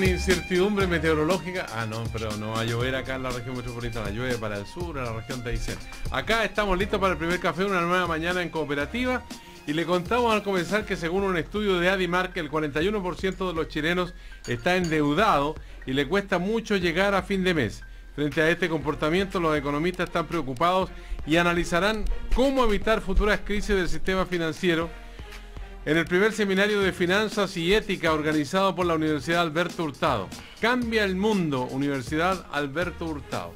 incertidumbre meteorológica. Ah, no, pero no va a llover acá en la región metropolitana. Llueve para el sur, en la región de Aysén. Acá estamos listos para el primer café, una nueva mañana en Cooperativa. Y le contamos al comenzar que según un estudio de Adimark, el 41% de los chilenos está endeudado y le cuesta mucho llegar a fin de mes. Frente a este comportamiento, los economistas están preocupados y analizarán cómo evitar futuras crisis del sistema financiero en el primer seminario de finanzas y ética organizado por la Universidad Alberto Hurtado. Cambia el mundo, Universidad Alberto Hurtado.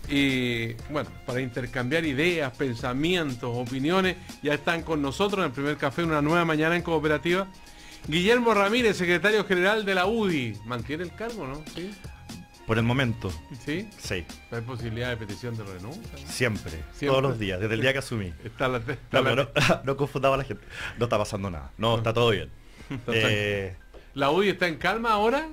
Y bueno, para intercambiar ideas, pensamientos, opiniones, ya están con nosotros en el primer café, una nueva mañana en Cooperativa. Guillermo Ramírez, secretario general de la UDI. ¿Mantiene el cargo, no? ¿Sí? Por el momento. ¿Sí? Sí. ¿Hay posibilidad de petición de renuncia? Siempre, todos los días, desde el día que asumí. No confundaba a la gente. No está pasando nada. No, está todo bien. ¿La UDI está en calma ahora?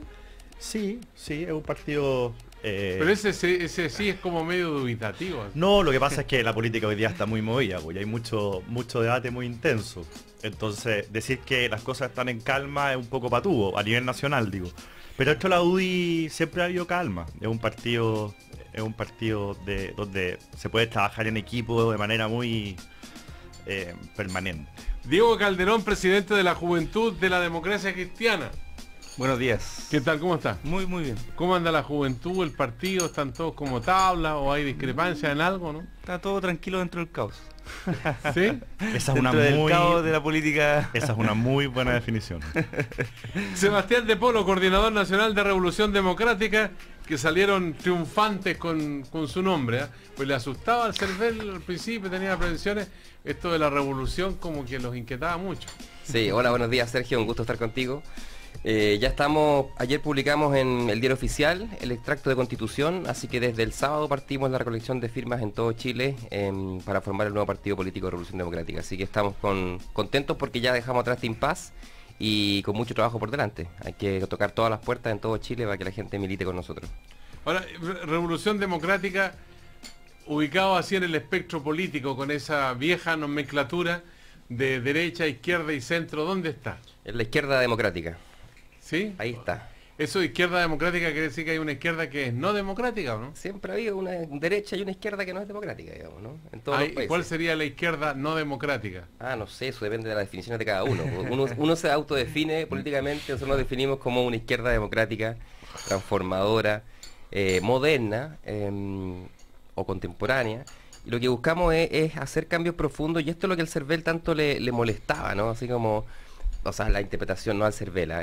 Sí, es un partido... Pero ese sí es como medio dubitativo. No, lo que pasa es que la política hoy día está muy movida, y hay mucho debate muy intenso. Entonces, decir que las cosas están en calma es un poco patúo, a nivel nacional, digo. Pero esto la UDI siempre ha habido calma. Es un partido donde se puede trabajar en equipo de manera muy permanente. Diego Calderón, presidente de la Juventud de la Democracia Cristiana. Buenos días. ¿Qué tal? ¿Cómo está? Muy bien. ¿Cómo anda la juventud, el partido? ¿Están todos como tabla o hay discrepancia en algo, no? Está todo tranquilo dentro del caos. ¿Sí? Esa es del caos de la política. Esa es una muy buena definición. Sebastián de Polo, coordinador nacional de Revolución Democrática, que salieron triunfantes con su nombre, ¿eh? Pues le asustaba al CERVEL al principio, tenía prevenciones. Esto de la revolución como que los inquietaba mucho. Sí, hola, buenos días Sergio, un gusto estar contigo. Ya estamos, ayer publicamos en el Diario Oficial el extracto de Constitución, así que desde el sábado partimos la recolección de firmas en todo Chile para formar el nuevo partido político de Revolución Democrática. Así que estamos contentos porque ya dejamos atrás este impas y con mucho trabajo por delante. Hay que tocar todas las puertas en todo Chile para que la gente milite con nosotros. Ahora, Revolución Democrática, ubicado así en el espectro político, con esa vieja nomenclatura de derecha, izquierda y centro, ¿dónde está? En la izquierda democrática. ¿Sí? Ahí está. ¿Eso de izquierda democrática quiere decir que hay una izquierda que es no democrática o no? Siempre ha habido una derecha y una izquierda que no es democrática, digamos, ¿no? En todos los países. ¿Cuál sería la izquierda no democrática? Ah, no sé, eso depende de las definiciones de cada uno. Uno se autodefine políticamente, nosotros nos definimos como una izquierda democrática, transformadora, moderna o contemporánea. Y lo que buscamos es hacer cambios profundos, y esto es lo que al CERVEL tanto le molestaba, ¿no? Así como... O sea, la interpretación, no al CERVEL,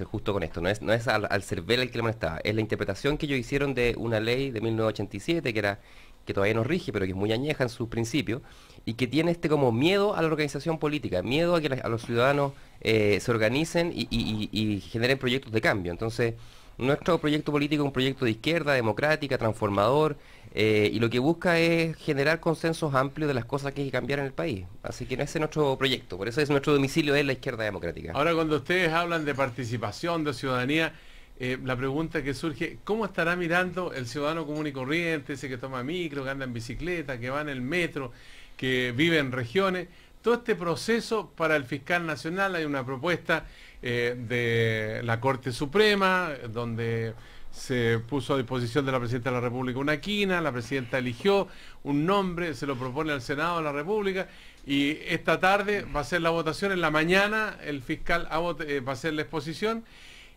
justo con esto, no es al CERVEL el que le molestaba, es la interpretación que ellos hicieron de una ley de 1987 que todavía no rige, pero que es muy añeja en sus principios, y que tiene como miedo a la organización política, miedo a que a los ciudadanos se organicen y generen proyectos de cambio. Entonces, nuestro proyecto político es un proyecto de izquierda, democrática, transformador, y lo que busca es generar consensos amplios de las cosas que hay que cambiar en el país. Así que ese es nuestro proyecto, por eso nuestro domicilio es la izquierda democrática. Ahora, cuando ustedes hablan de participación, de ciudadanía, la pregunta que surge, ¿cómo estará mirando el ciudadano común y corriente, ese que toma micro, que anda en bicicleta, que va en el metro, que vive en regiones? Todo este proceso para el fiscal nacional, hay una propuesta de la Corte Suprema, donde se puso a disposición de la Presidenta de la República una quina, la Presidenta eligió un nombre, se lo propone al Senado de la República, y esta tarde va a ser la votación, en la mañana el fiscal va a hacer la exposición,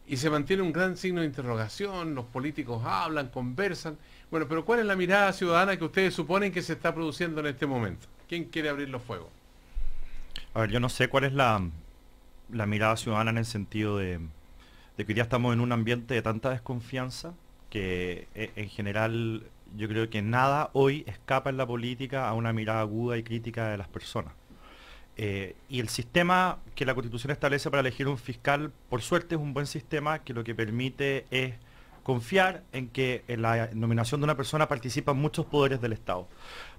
y se mantiene un gran signo de interrogación, los políticos hablan, conversan. Bueno, pero ¿cuál es la mirada ciudadana que ustedes suponen que se está produciendo en este momento? ¿Quién quiere abrir los fuegos? A ver, yo no sé cuál es la mirada ciudadana en el sentido de que hoy día estamos en un ambiente de tanta desconfianza que en general yo creo que nada hoy escapa en la política a una mirada aguda y crítica de las personas. Y el sistema que la Constitución establece para elegir un fiscal, por suerte es un buen sistema que lo que permite es confiar en que en la nominación de una persona participan muchos poderes del Estado.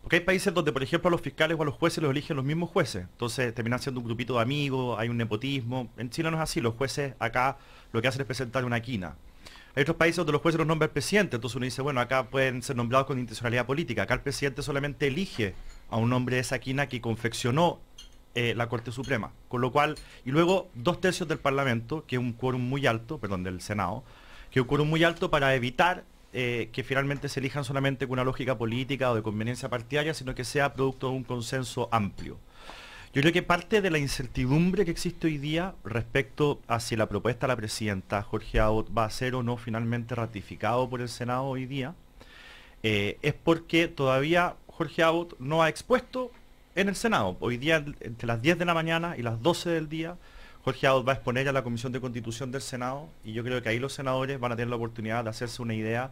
Porque hay países donde, por ejemplo, a los fiscales o a los jueces los eligen los mismos jueces. Entonces terminan siendo un grupito de amigos, hay un nepotismo. En Chile no es así, los jueces acá lo que hacen es presentar una quina. Hay otros países donde los jueces los nombra el presidente, entonces uno dice, bueno, acá pueden ser nombrados con intencionalidad política. Acá el presidente solamente elige a un hombre de esa quina que confeccionó la Corte Suprema. Con lo cual, y luego 2/3 del Parlamento, que es un quórum muy alto, perdón, del Senado, que es un quórum muy alto para evitar que finalmente se elijan solamente con una lógica política o de conveniencia partidaria, sino que sea producto de un consenso amplio. Yo creo que parte de la incertidumbre que existe hoy día respecto a si la propuesta de la presidenta Jorge Abbott va a ser o no finalmente ratificado por el Senado hoy día, es porque todavía Jorge Abbott no ha expuesto en el Senado. Hoy día, entre las 10 de la mañana y las 12 del día, Jorge Abbott va a exponer a la Comisión de Constitución del Senado y yo creo que ahí los senadores van a tener la oportunidad de hacerse una idea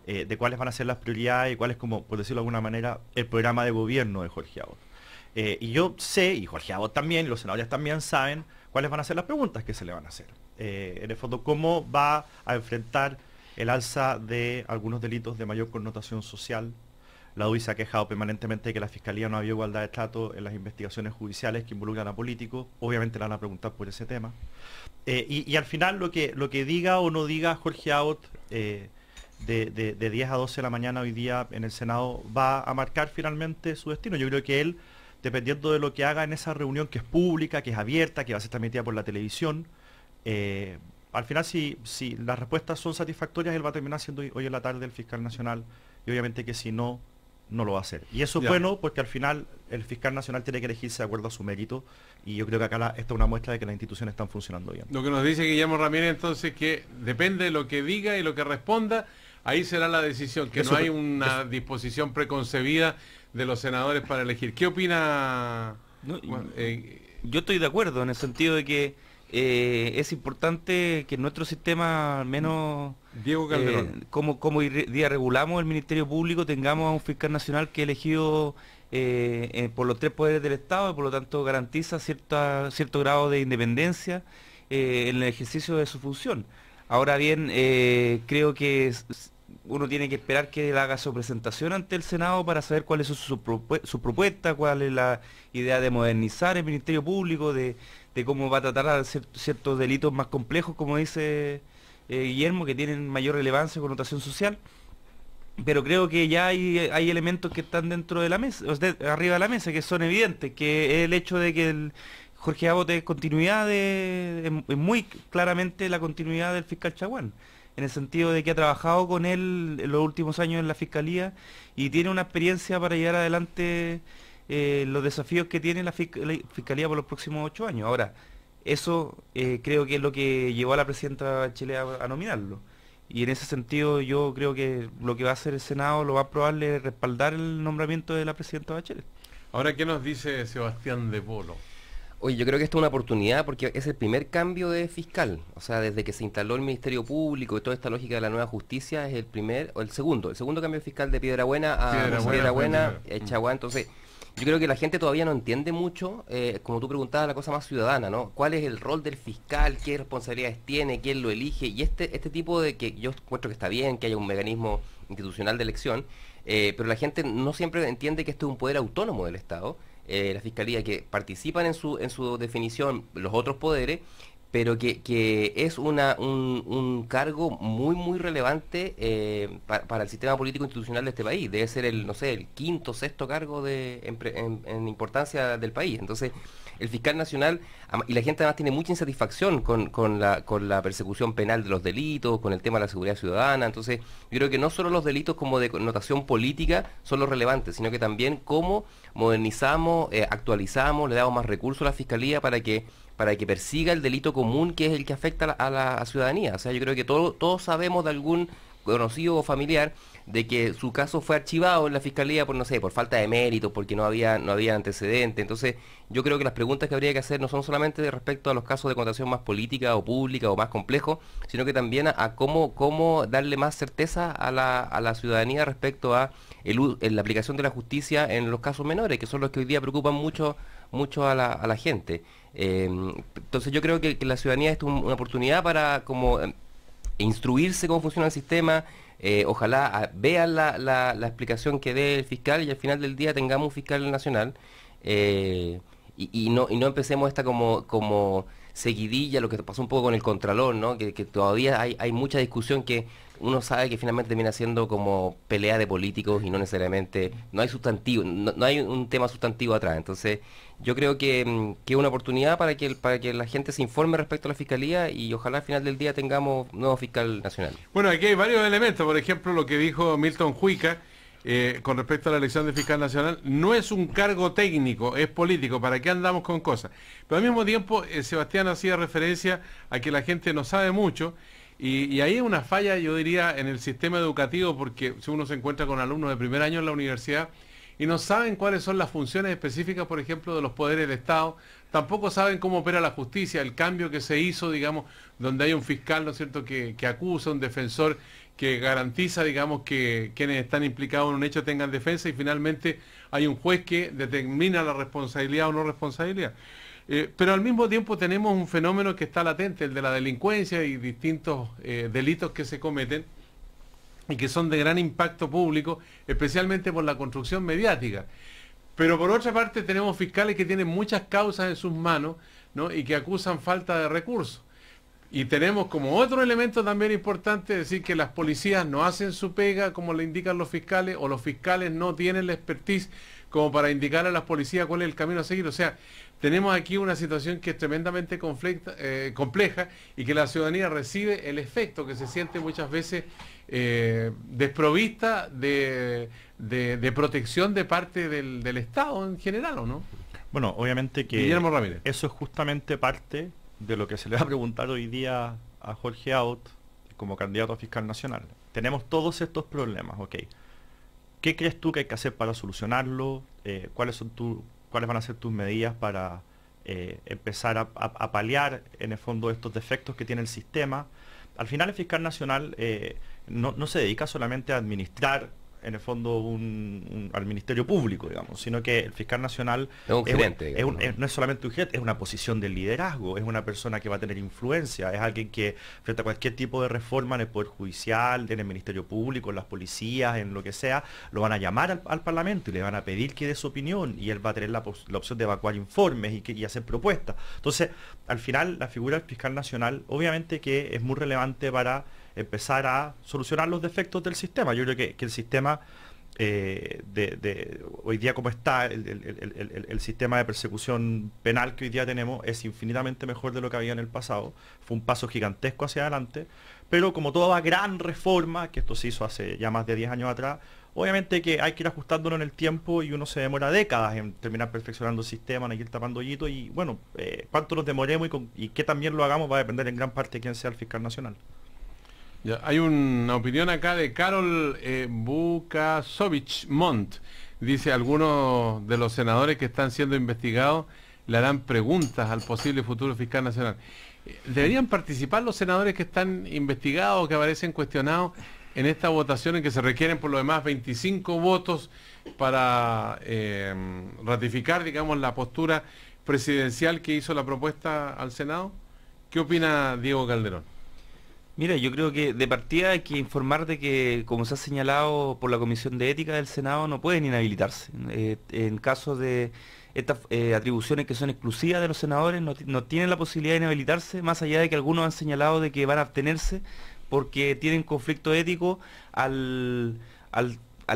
de cuáles van a ser las prioridades y cuál es, como por decirlo de alguna manera, el programa de gobierno de Jorge Abbott. Y yo sé, y Jorge Abbott también, y los senadores también saben cuáles van a ser las preguntas que se le van a hacer. En el fondo, cómo va a enfrentar el alza de algunos delitos de mayor connotación social. La UDI se ha quejado permanentemente de que la Fiscalía no había igualdad de trato en las investigaciones judiciales que involucran a políticos. Obviamente le van a preguntar por ese tema. Y al final lo que diga o no diga Jorge Abbott de 10 a 12 de la mañana hoy día en el Senado va a marcar finalmente su destino. Yo creo que él, dependiendo de lo que haga en esa reunión que es pública, que es abierta, que va a ser transmitida por la televisión, al final si las respuestas son satisfactorias, él va a terminar siendo hoy en la tarde el fiscal nacional y obviamente que si no, no lo va a hacer. Y eso es bueno porque al final el fiscal nacional tiene que elegirse de acuerdo a su mérito y yo creo que acá esta es una muestra de que las instituciones están funcionando bien. Lo que nos dice Guillermo Ramírez entonces que depende de lo que diga y lo que responda, ahí será la decisión, que no hay una disposición preconcebida de los senadores para elegir. ¿Qué opina? No, yo estoy de acuerdo en el sentido de que es importante que en nuestro sistema, al menos Diego Calderón, como hoy día regulamos el Ministerio Público, tengamos a un fiscal nacional que elegido por los tres poderes del Estado y por lo tanto garantiza cierto grado de independencia en el ejercicio de su función. Ahora bien, creo que uno tiene que esperar que él haga su presentación ante el Senado para saber cuál es su propuesta, cuál es la idea de modernizar el Ministerio Público, de cómo va a tratar a ciertos delitos más complejos, como dice Guillermo, que tienen mayor relevancia y connotación social. Pero creo que ya hay elementos que están dentro de la mesa, arriba de la mesa, que son evidentes, que es el hecho de que Jorge Abbott es continuidad es muy claramente la continuidad del fiscal Chaguán, en el sentido de que ha trabajado con él en los últimos años en la Fiscalía y tiene una experiencia para llevar adelante los desafíos que tiene la Fiscalía por los próximos 8 años. Ahora, eso creo que es lo que llevó a la presidenta Bachelet a nominarlo. Y en ese sentido yo creo que lo que va a hacer el Senado lo va a probable respaldar el nombramiento de la presidenta Bachelet. Ahora, ¿qué nos dice Sebastián de Polo? Oye, yo creo que esto es una oportunidad porque es el primer cambio de fiscal. O sea, desde que se instaló el Ministerio Público y toda esta lógica de la nueva justicia es el segundo cambio fiscal de Piedrabuena a Piedrabuena, Chaguán. Entonces, yo creo que la gente todavía no entiende mucho, como tú preguntabas, la cosa más ciudadana, ¿no? ¿Cuál es el rol del fiscal? ¿Qué responsabilidades tiene? ¿Quién lo elige? Y este tipo de que yo encuentro que está bien, que haya un mecanismo institucional de elección, pero la gente no siempre entiende que esto es un poder autónomo del Estado. La Fiscalía, que participan en su definición los otros poderes, pero que es un cargo muy relevante para el sistema político institucional de este país. Debe ser el quinto, sexto cargo en importancia del país. Entonces, el fiscal nacional, y la gente además tiene mucha insatisfacción con la persecución penal de los delitos, con el tema de la seguridad ciudadana. Entonces, yo creo que no solo los delitos como de connotación política son los relevantes, sino que también cómo modernizamos, actualizamos, le damos más recursos a la Fiscalía para que persiga el delito común, que es el que afecta a la ciudadanía. O sea, yo creo que todos sabemos de algún conocido o familiar de que su caso fue archivado en la Fiscalía por falta de méritos, porque no había antecedentes. Entonces, yo creo que las preguntas que habría que hacer no son solamente respecto a los casos de connotación más política o pública o más complejos, sino que también a cómo darle más certeza a la ciudadanía respecto a la aplicación de la justicia en los casos menores, que son los que hoy día preocupan mucho a la gente. Entonces yo creo que la ciudadanía es una oportunidad para instruirse cómo funciona el sistema. Ojalá vean la explicación que dé el fiscal y al final del día tengamos un fiscal nacional y no empecemos esta como seguidilla, lo que pasó un poco con el Contralor, ¿no? Que todavía hay mucha discusión que uno sabe que finalmente termina siendo como pelea de políticos y no necesariamente, no hay sustantivo, no hay un tema sustantivo atrás. Entonces, yo creo que es una oportunidad para que la gente se informe respecto a la Fiscalía y ojalá al final del día tengamos nuevo fiscal nacional. Bueno, aquí hay varios elementos, por ejemplo, lo que dijo Milton Juica con respecto a la elección de fiscal nacional, no es un cargo técnico, es político, ¿para qué andamos con cosas? Pero al mismo tiempo, Sebastián hacía referencia a que la gente no sabe mucho, y ahí es una falla, yo diría, en el sistema educativo, porque si uno se encuentra con alumnos de primer año en la universidad y no saben cuáles son las funciones específicas, por ejemplo, de los poderes del Estado, tampoco saben cómo opera la justicia, el cambio que se hizo, digamos, donde hay un fiscal, ¿no es cierto?, que acusa, un defensor que garantiza, digamos, que quienes están implicados en un hecho tengan defensa, y finalmente hay un juez que determina la responsabilidad o no responsabilidad. Pero al mismo tiempo tenemos un fenómeno que está latente, el de la delincuencia y distintos delitos que se cometen y que son de gran impacto público, especialmente por la construcción mediática. Pero por otra parte tenemos fiscales que tienen muchas causas en sus manos, ¿no?, y que acusan falta de recursos. Y tenemos como otro elemento también importante decir que las policías no hacen su pega como le indican los fiscales, o los fiscales no tienen la expertise como para indicar a las policías cuál es el camino a seguir. O sea, tenemos aquí una situación que es tremendamente compleja, y que la ciudadanía recibe el efecto que se siente muchas veces desprovista de protección de parte del Estado en general, ¿o no? Bueno, obviamente que Guillermo Ramírez. eso es justamente parte de lo que se le va a preguntar hoy día a Jorge Aut como candidato a fiscal nacional. Tenemos todos estos problemas, ¿ok? ¿Qué crees tú que hay que hacer para solucionarlo? ¿Cuáles van a ser tus medidas para empezar a paliar en el fondo estos defectos que tiene el sistema? Al final el fiscal nacional no se dedica solamente a administrar en el fondo al Ministerio Público, digamos, sino que el fiscal nacional es un gerente, no es solamente un gerente, es una posición de liderazgo, es una persona que va a tener influencia, es alguien que frente a cualquier tipo de reforma en el Poder Judicial, en el Ministerio Público, en las policías, en lo que sea, lo van a llamar al Parlamento y le van a pedir que dé su opinión, y él va a tener la opción de evacuar informes y hacer propuestas. Entonces, al final, la figura del fiscal nacional, obviamente que es muy relevante para empezar a solucionar los defectos del sistema. Yo creo que el sistema hoy día como está, el sistema de persecución penal que hoy día tenemos es infinitamente mejor de lo que había en el pasado. Fue un paso gigantesco hacia adelante, pero como toda gran reforma, que esto se hizo hace ya más de 10 años atrás, obviamente que hay que ir ajustándolo en el tiempo, y uno se demora décadas en terminar perfeccionando el sistema, en ir tapando hoyitos, y bueno, cuánto nos demoremos y que también lo hagamos va a depender en gran parte de quién sea el fiscal nacional. Ya, hay una opinión acá de Karol Bukasovich Montt. Dice, algunos de los senadores que están siendo investigados le harán preguntas al posible futuro fiscal nacional. ¿Deberían participar los senadores que están investigados o que aparecen cuestionados en esta votación en que se requieren por lo demás 25 votos para ratificar, digamos, la postura presidencial que hizo la propuesta al Senado? ¿Qué opina Diego Calderón? Mira, yo creo que de partida hay que informar de que, como se ha señalado por la Comisión de Ética del Senado, no pueden inhabilitarse. En caso de estas atribuciones que son exclusivas de los senadores, no tienen la posibilidad de inhabilitarse, más allá de que algunos han señalado de que van a abstenerse porque tienen conflicto ético al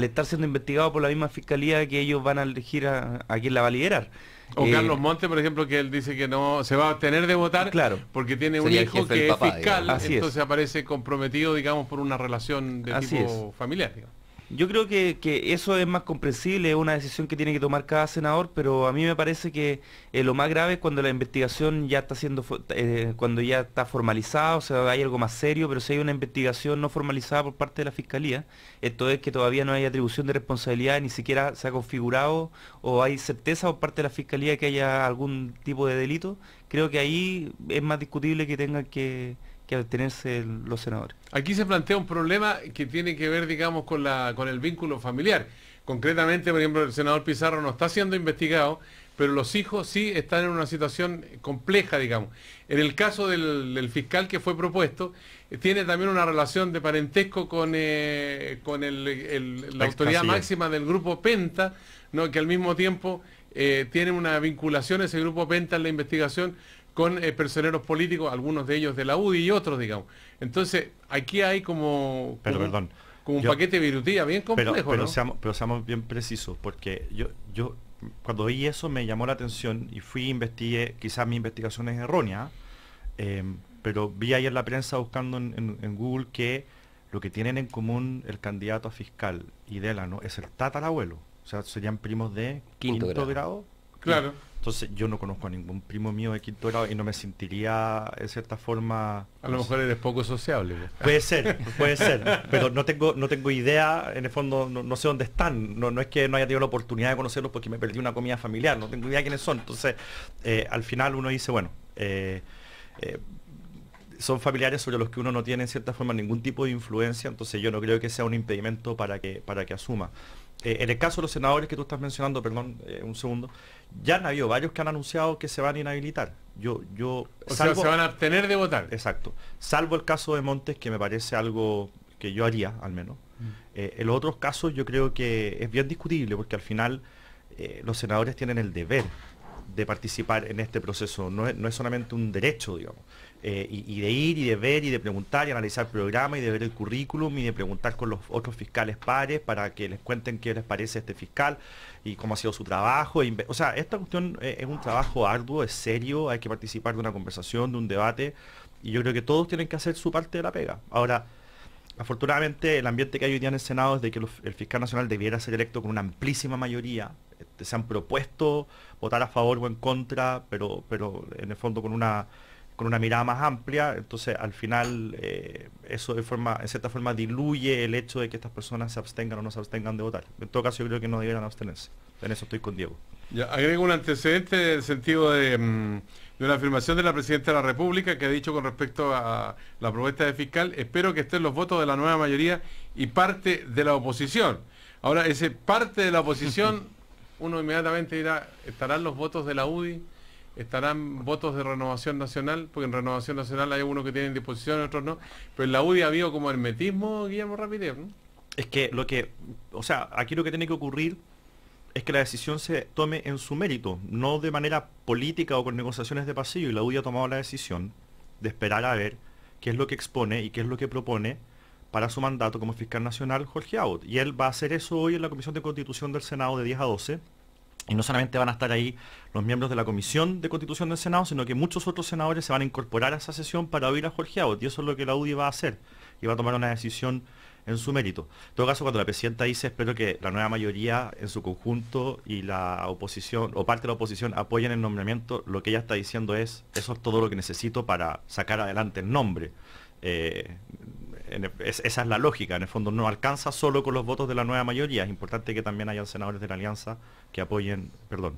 estar siendo investigados por la misma fiscalía que ellos van a elegir a quien la va a liderar. O Carlos Montes, por ejemplo, que él dice que no se va a abstener de votar, claro, porque tiene un hijo que es fiscal, entonces es. Aparece comprometido, digamos, por una relación de Así tipo familiar, digamos. Yo creo que eso es más comprensible, es una decisión que tiene que tomar cada senador, pero a mí me parece que lo más grave es cuando la investigación ya está siendo, cuando ya está formalizada, o sea, hay algo más serio, pero si hay una investigación no formalizada por parte de la Fiscalía, esto es que todavía no hay atribución de responsabilidad, ni siquiera se ha configurado o hay certeza por parte de la Fiscalía que haya algún tipo de delito, creo que ahí es más discutible que tengan que abstenerse los senadores. Aquí se plantea un problema que tiene que ver, digamos, con el vínculo familiar. Concretamente, por ejemplo, el senador Pizarro no está siendo investigado, pero los hijos sí están en una situación compleja, digamos. En el caso del fiscal que fue propuesto, tiene también una relación de parentesco con la autoridad máxima del grupo Penta, ¿no?, que al mismo tiempo tiene una vinculación ese grupo Penta en la investigación con personeros políticos, algunos de ellos de la UDI y otros, digamos. Entonces, aquí hay como un paquete de virutía bien complejo, pero ¿no? seamos bien precisos, porque yo cuando vi eso me llamó la atención y investigué, quizás mi investigación es errónea, pero vi ahí en la prensa buscando en Google que lo que tienen en común el candidato a fiscal y Delano es el tatarabuelo. O sea, serían primos de quinto grado. Claro. Entonces yo no conozco a ningún primo mío de quinto grado y no me sentiría en cierta forma... A lo mejor eres poco sociable. Pues. Puede ser, pero no tengo idea, en el fondo no sé dónde están, no es que no haya tenido la oportunidad de conocerlos porque me perdí una comida familiar, no tengo idea quiénes son. Entonces, al final uno dice, bueno, son familiares sobre los que uno no tiene en cierta forma ningún tipo de influencia, entonces yo no creo que sea un impedimento para que asuma. En el caso de los senadores que tú estás mencionando, perdón, un segundo, ya han habido varios que han anunciado que se van a inhabilitar. O sea, se van a abstener de votar. Exacto. Salvo el caso de Montes, que me parece algo que yo haría, al menos. En los otros casos yo creo que es bien discutible, porque al final los senadores tienen el deber de participar en este proceso, no es solamente un derecho, digamos. Y de ir y de ver y de preguntar y analizar programas y de ver el currículum y de preguntar con los otros fiscales pares para que les cuenten qué les parece este fiscal y cómo ha sido su trabajo. O sea, esta cuestión es un trabajo arduo, es serio, hay que participar de una conversación, de un debate, y yo creo que todos tienen que hacer su parte de la pega. Ahora, afortunadamente el ambiente que hay hoy día en el Senado es de que el fiscal nacional debiera ser electo con una amplísima mayoría. Se han propuesto votar a favor o en contra, pero en el fondo con una mirada más amplia. Entonces al final eso en cierta forma diluye el hecho de que estas personas se abstengan o no se abstengan de votar. En todo caso yo creo que no debieran abstenerse. En eso estoy con Diego. Ya, agrego un antecedente en el sentido de una afirmación de la Presidenta de la República que ha dicho con respecto a la propuesta de fiscal: espero que estén los votos de la nueva mayoría y parte de la oposición. Ahora, ese parte de la oposición, uno inmediatamente dirá, ¿estarán los votos de la UDI? ¿Estarán votos de Renovación Nacional? Porque en Renovación Nacional hay unos que tienen disposición, otros no. Pero en la UDI ha habido como hermetismo, Guillermo Rapidez, ¿no? Es que aquí lo que tiene que ocurrir es que la decisión se tome en su mérito, no de manera política o con negociaciones de pasillo. Y la UDI ha tomado la decisión de esperar a ver qué es lo que expone y qué es lo que propone para su mandato como fiscal nacional Jorge Abbott. Y él va a hacer eso hoy en la Comisión de Constitución del Senado de 10 a 12. Y no solamente van a estar ahí los miembros de la Comisión de Constitución del Senado, sino que muchos otros senadores se van a incorporar a esa sesión para oír a Jorge Abbott. Y eso es lo que la UDI va a hacer. Y va a tomar una decisión en su mérito. En todo caso, cuando la Presidenta dice espero que la nueva mayoría en su conjunto y la oposición o parte de la oposición apoyen el nombramiento, lo que ella está diciendo es, eso es todo lo que necesito para sacar adelante el nombre. Esa es la lógica. En el fondo no alcanza solo con los votos de la nueva mayoría. Es importante que también hayan senadores de la Alianza que apoyen,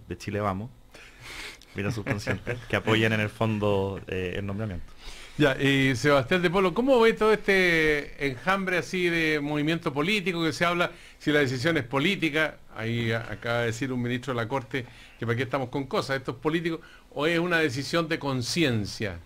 de Chile Vamos, mira subconsciente, que apoyen en el fondo el nombramiento. Ya, y Sebastián de Polo, ¿cómo ve todo este enjambre así de movimiento político que se habla, si la decisión es política? Ahí acaba de decir un ministro de la Corte que para qué estamos con cosas, esto es político, o es una decisión de conciencia.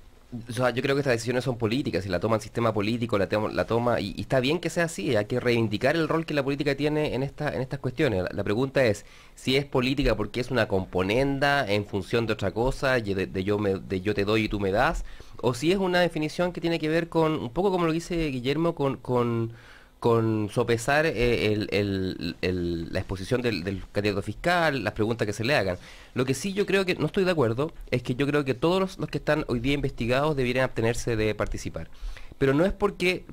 O sea, yo creo que estas decisiones son políticas y la toma el sistema político, la toma y está bien que sea así, hay que reivindicar el rol que la política tiene en estas cuestiones. La pregunta es si es política porque es una componenda en función de otra cosa, de yo te doy y tú me das, o si es una definición que tiene que ver con, un poco como lo dice Guillermo, con sopesar la exposición del candidato fiscal, las preguntas que se le hagan. Lo que sí yo creo que no estoy de acuerdo es que yo creo que todos los que están hoy día investigados deberían abstenerse de participar. Pero no es porque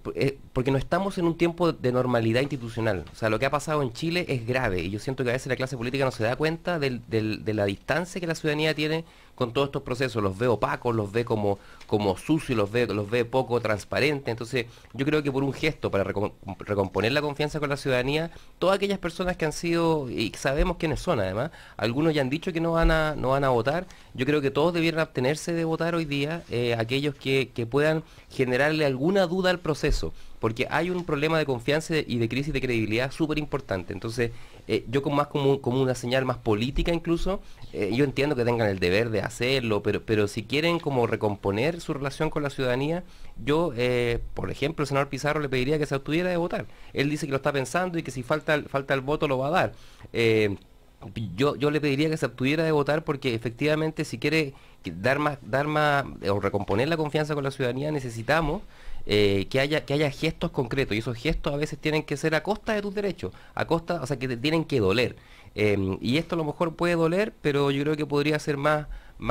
no estamos en un tiempo de normalidad institucional. O sea, lo que ha pasado en Chile es grave y yo siento que a veces la clase política no se da cuenta de la distancia que la ciudadanía tiene con todos estos procesos. Los ve opacos, los ve como sucios, los ve poco transparentes. Entonces yo creo que por un gesto para recomponer la confianza con la ciudadanía, todas aquellas personas que han sido, y sabemos quiénes son además, algunos ya han dicho que no van a votar, yo creo que todos debieran abstenerse de votar hoy día, aquellos que puedan generarle alguna duda al proceso, porque hay un problema de confianza y de crisis de credibilidad súper importante. Entonces, yo como una señal más política incluso, yo entiendo que tengan el deber de hacerlo, pero si quieren como recomponer su relación con la ciudadanía, yo, por ejemplo, el senador Pizarro le pediría que se abstuviera de votar. Él dice que lo está pensando y que si falta el voto lo va a dar. Yo le pediría que se abstuviera de votar porque efectivamente si quiere dar más o recomponer la confianza con la ciudadanía necesitamos que haya gestos concretos y esos gestos a veces tienen que ser a costa de tus derechos, a costa, o sea que te tienen que doler. Y esto a lo mejor puede doler, pero yo creo que podría ser más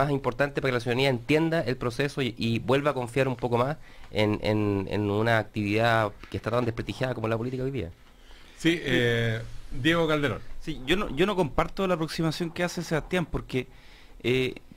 importante para que la ciudadanía entienda el proceso y vuelva a confiar un poco más en una actividad que está tan desprestigiada como la política hoy día. Sí, Diego Calderón. Sí, yo no comparto la aproximación que hace Sebastián porque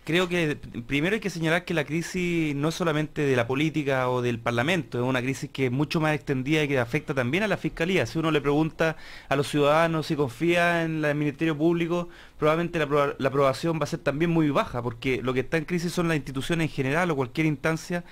creo que primero hay que señalar que la crisis no es solamente de la política o del Parlamento, es una crisis que es mucho más extendida y que afecta también a la Fiscalía. Si uno le pregunta a los ciudadanos si confía en el Ministerio Público, probablemente la aprobación va a ser también muy baja, porque lo que está en crisis son las instituciones en general o cualquier instancia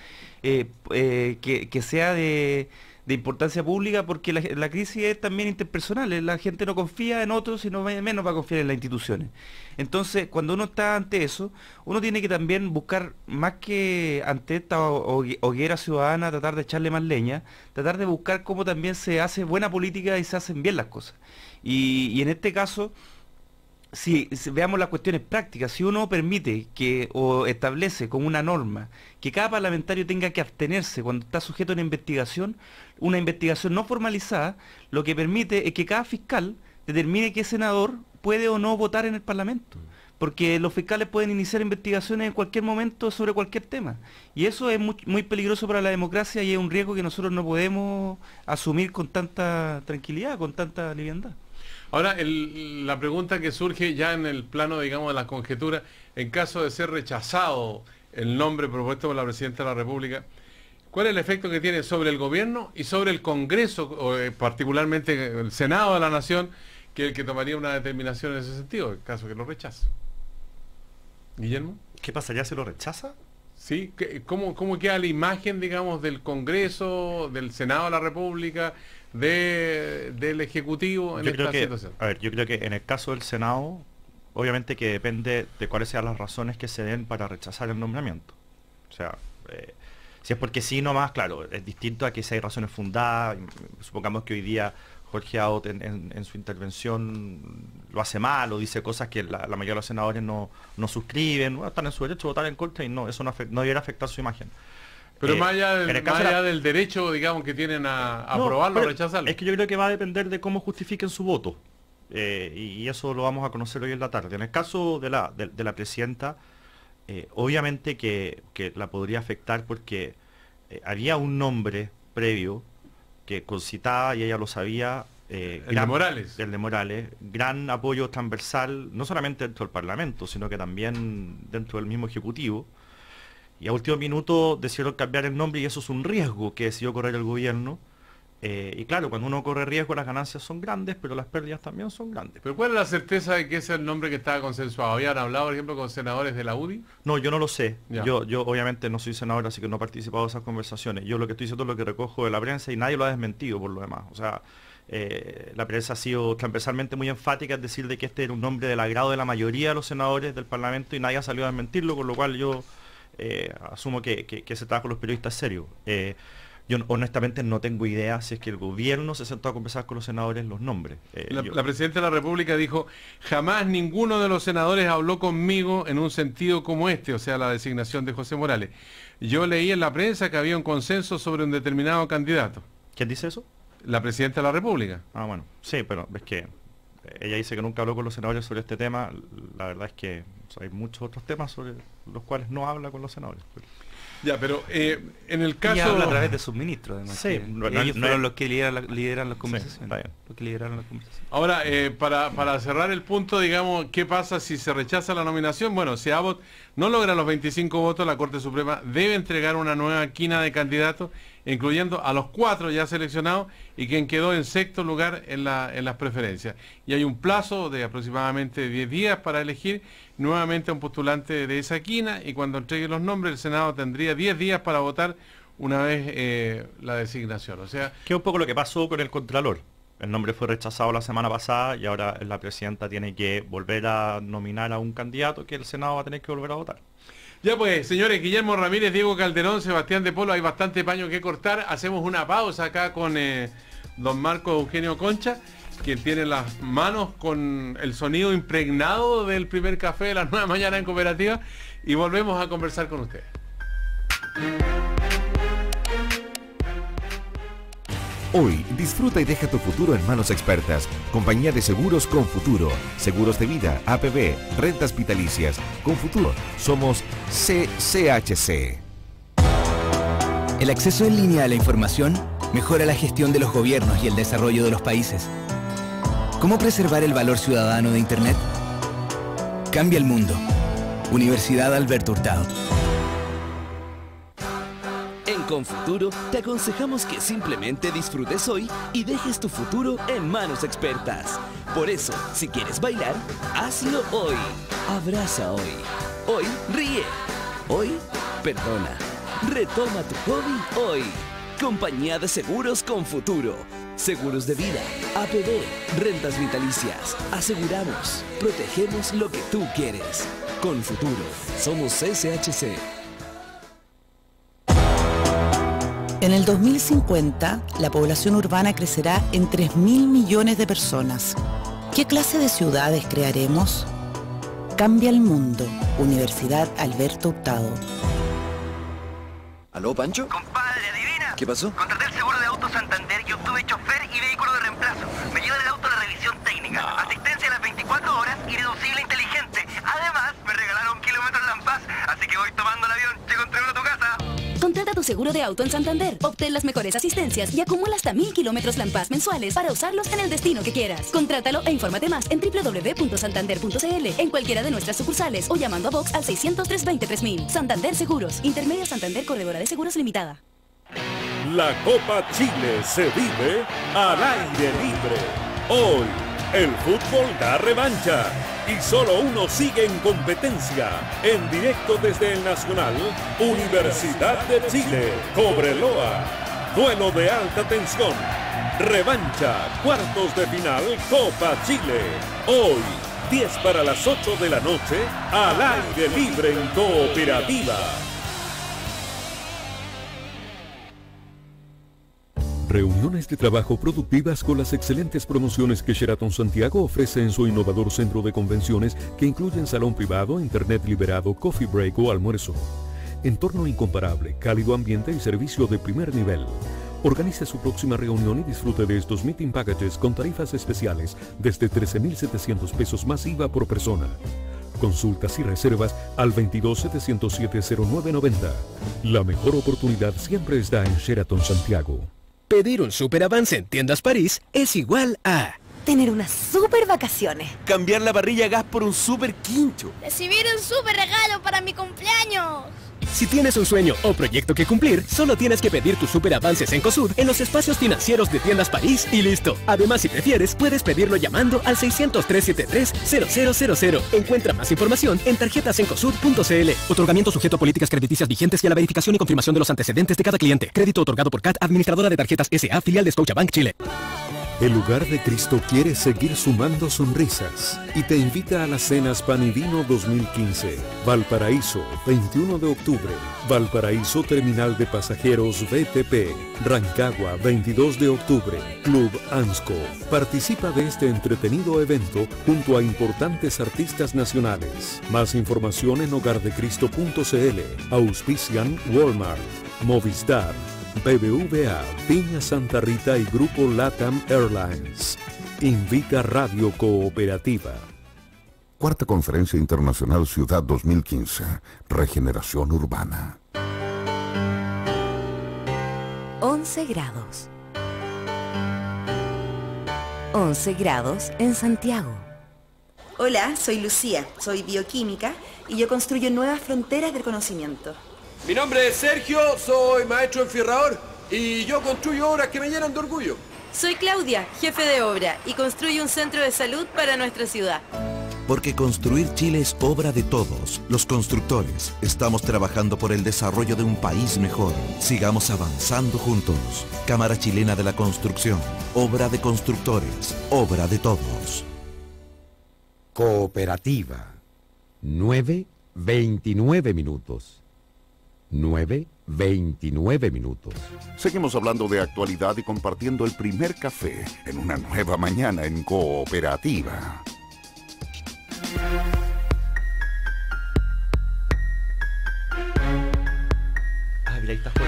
que sea de importancia pública, porque la crisis es también interpersonal, la gente no confía en otros y menos va a confiar en las instituciones. Entonces, cuando uno está ante eso, uno tiene que también buscar, más que ante esta hoguera ciudadana, tratar de echarle más leña, tratar de buscar cómo también se hace buena política y se hacen bien las cosas. Y en este caso, si veamos las cuestiones prácticas, si uno permite o establece como una norma que cada parlamentario tenga que abstenerse cuando está sujeto a una investigación no formalizada, lo que permite es que cada fiscal determine qué senador puede o no votar en el Parlamento. Porque los fiscales pueden iniciar investigaciones en cualquier momento sobre cualquier tema. Y eso es muy peligroso para la democracia y es un riesgo que nosotros no podemos asumir con tanta tranquilidad, con tanta liviandad. Ahora, la pregunta que surge ya en el plano, digamos, de la conjetura, en caso de ser rechazado el nombre propuesto por la Presidenta de la República, ¿cuál es el efecto que tiene sobre el gobierno y sobre el Congreso, o particularmente el Senado de la Nación, que es el que tomaría una determinación en ese sentido, en caso que lo rechace? Guillermo. ¿Qué pasaría si lo rechaza? Sí, ¿cómo queda la imagen, digamos, del Congreso, del Senado de la República, del Ejecutivo en esta situación? A ver, yo creo que en el caso del Senado, obviamente que depende de cuáles sean las razones que se den para rechazar el nombramiento. O sea, si es porque sí nomás, claro, es distinto a que si hay razones fundadas. Supongamos que hoy día Jorge Abot en su intervención lo hace mal o dice cosas que la mayoría de los senadores no suscriben, están en su derecho a votar en contra y no, eso no debiera afectar su imagen. Pero más allá del derecho, digamos, que tienen a aprobarlo o rechazarlo. Es que yo creo que va a depender de cómo justifiquen su voto. Y eso lo vamos a conocer hoy en la tarde. En el caso de la presidenta, obviamente que la podría afectar porque había un nombre previo que concitaba, y ella lo sabía, el de Morales. El de Morales, gran apoyo transversal, no solamente dentro del Parlamento, sino que también dentro del mismo Ejecutivo. Y a último minuto decidieron cambiar el nombre y eso es un riesgo que decidió correr el gobierno. Y claro, cuando uno corre riesgo las ganancias son grandes, pero las pérdidas también son grandes. ¿Pero cuál es la certeza de que ese es el nombre que estaba consensuado? ¿Habían hablado, por ejemplo, con senadores de la UDI? No, yo no lo sé. Ya. Yo obviamente no soy senador, así que no he participado de esas conversaciones. Yo lo que estoy diciendo es lo que recojo de la prensa y nadie lo ha desmentido por lo demás. O sea, la prensa ha sido transversalmente muy enfática, es decir, de que este era un nombre del agrado de la mayoría de los senadores del Parlamento y nadie ha salido a desmentirlo, con lo cual yo asumo que se trabaja con los periodistas serios. Yo honestamente no tengo idea si es que el gobierno se sentó a conversar con los senadores los nombres. La Presidenta de la República dijo, jamás ninguno de los senadores habló conmigo en un sentido como este, o sea, la designación de José Morales. Yo leí en la prensa que había un consenso sobre un determinado candidato. ¿Quién dice eso? La Presidenta de la República. Ah, bueno, sí, pero es que ella dice que nunca habló con los senadores sobre este tema. La verdad es que hay muchos otros temas sobre los cuales no habla con los senadores. Ya, pero en el caso... Y habla a través de sus ministros, además. Sí, ellos fueron los que lideran las conversaciones. Sí, está bien. Los que lideraron las conversaciones. Ahora, para cerrar el punto, digamos, ¿qué pasa si se rechaza la nominación? Bueno, si Abbott no logra los 25 votos, la Corte Suprema debe entregar una nueva quina de candidatos, incluyendo a los 4 ya seleccionados y quien quedó en sexto lugar en las preferencias. Y hay un plazo de aproximadamente 10 días para elegir nuevamente a un postulante de esa quina y cuando entregue los nombres el Senado tendría 10 días para votar una vez la designación. O sea, que es un poco lo que pasó con el Contralor. El nombre fue rechazado la semana pasada y ahora la presidenta tiene que volver a nominar a un candidato que el Senado va a tener que volver a votar. Ya pues, señores, Guillermo Ramírez, Diego Calderón, Sebastián de Polo, hay bastante paño que cortar. Hacemos una pausa acá con don Marco Eugenio Concha quien tiene las manos con el sonido impregnado del primer café de las 9 de la mañana en Cooperativa, y volvemos a conversar con ustedes. Hoy, disfruta y deja tu futuro en manos expertas. Compañía de Seguros Con Futuro. Seguros de vida, APB, rentas vitalicias. Con Futuro. Somos CCHC. El acceso en línea a la información mejora la gestión de los gobiernos y el desarrollo de los países. ¿Cómo preservar el valor ciudadano de Internet? Cambia el mundo. Universidad Alberto Hurtado. En Confuturo te aconsejamos que simplemente disfrutes hoy y dejes tu futuro en manos expertas. Por eso, si quieres bailar, hazlo hoy. Abraza hoy. Hoy ríe. Hoy perdona. Retoma tu hobby hoy. Compañía de Seguros Con Futuro. Seguros de vida, APB, rentas vitalicias. Aseguramos, protegemos lo que tú quieres. Con Futuro, somos SHC. En el 2050, la población urbana crecerá en 3.000 millones de personas. ¿Qué clase de ciudades crearemos? Cambia el mundo. Universidad Alberto Hurtado. ¿Aló, Pancho? Compadre, adivina. ¿Qué pasó? Contraté el seguro de auto Santander y obtuve chofer y vehículo de reemplazo. Me llevan el auto a la revisión técnica, asistencia a las 24 horas y deducible inteligente. Además, me regalaron kilómetros Lampaz, así que voy tomando el avión. Llego entregado a tu casa. Contrata tu seguro de auto en Santander, obtén las mejores asistencias y acumula hasta 1.000 kilómetros Lampaz mensuales para usarlos en el destino que quieras. Contrátalo e infórmate más en www.santander.cl, en cualquiera de nuestras sucursales o llamando a Vox al 600-320-3000. Santander Seguros, Intermedia Santander Corredora de Seguros Limitada. La Copa Chile se vive al aire libre. Hoy, el fútbol da revancha. Y solo uno sigue en competencia. En directo desde el Nacional, Universidad de Chile, Cobreloa. Duelo de alta tensión. Revancha, cuartos de final, Copa Chile. Hoy, 10 para las 8 de la noche, al aire libre en Cooperativa. Reuniones de trabajo productivas con las excelentes promociones que Sheraton Santiago ofrece en su innovador centro de convenciones, que incluyen salón privado, internet liberado, coffee break o almuerzo. Entorno incomparable, cálido ambiente y servicio de primer nivel. Organice su próxima reunión y disfrute de estos meeting packages con tarifas especiales desde 13.700 pesos más IVA por persona. Consultas y reservas al 22-707-0990. La mejor oportunidad siempre está en Sheraton Santiago. Pedir un super avance en Tiendas París es igual a tener unas super vacaciones. Cambiar la parrilla a gas por un super quincho. Recibir un super regalo para mi cumpleaños. Si tienes un sueño o proyecto que cumplir, solo tienes que pedir tus super avances en COSUD en los espacios financieros de Tiendas París y listo. Además, si prefieres, puedes pedirlo llamando al 600-373-0000. Encuentra más información en tarjetasencosud.cl. Otorgamiento sujeto a políticas crediticias vigentes y a la verificación y confirmación de los antecedentes de cada cliente. Crédito otorgado por CAT, administradora de tarjetas S.A., filial de Scotiabank Chile. El Lugar de Cristo quiere seguir sumando sonrisas y te invita a las cenas Pan y Vino 2015. Valparaíso, 21 de octubre. Valparaíso Terminal de Pasajeros BTP. Rancagua, 22 de octubre. Club Ansco. Participa de este entretenido evento junto a importantes artistas nacionales. Más información en hogardecristo.cl. Auspician Walmart, Movistar, BBVA, Piña Santa Rita y Grupo LATAM Airlines. Invita Radio Cooperativa. Cuarta Conferencia Internacional Ciudad 2015. Regeneración Urbana. 11 grados. 11 grados en Santiago. Hola, soy Lucía, soy bioquímica y yo construyo nuevas fronteras del conocimiento. Mi nombre es Sergio, soy maestro enfierrador y yo construyo obras que me llenan de orgullo. Soy Claudia, jefe de obra, y construyo un centro de salud para nuestra ciudad. Porque construir Chile es obra de todos. Los constructores estamos trabajando por el desarrollo de un país mejor. Sigamos avanzando juntos. Cámara Chilena de la Construcción. Obra de constructores. Obra de todos. Cooperativa. 9:29. 9:29. 29 minutos. Seguimos hablando de actualidad y compartiendo el primer café en una nueva mañana en Cooperativa.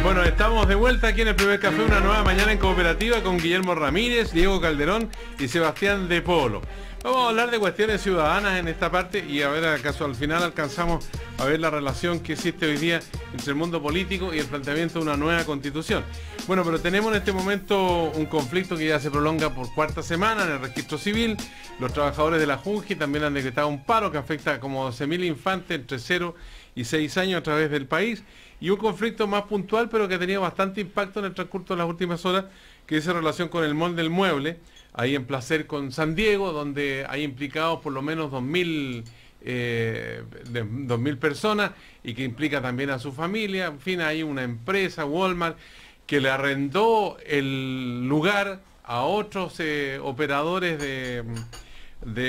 Bueno, estamos de vuelta aquí en el primer café, una nueva mañana en Cooperativa con Guillermo Ramírez, Diego Calderón y Sebastián de Polo. Vamos a hablar de cuestiones ciudadanas en esta parte y a ver acaso al final alcanzamos a ver la relación que existe hoy día entre el mundo político y el planteamiento de una nueva constitución. Bueno, pero tenemos en este momento un conflicto que ya se prolonga por cuarta semana en el registro civil. Los trabajadores de la Junji también han decretado un paro que afecta a como 12.000 infantes entre 0 y 6 años a través del país. Y un conflicto más puntual, pero que ha tenido bastante impacto en el transcurso de las últimas horas, que es en relación con el Mall del Mueble, ahí en Placer con San Diego, donde hay implicados por lo menos 2.000 personas y que implica también a su familia. En fin, hay una empresa, Walmart, que le arrendó el lugar a otros operadores de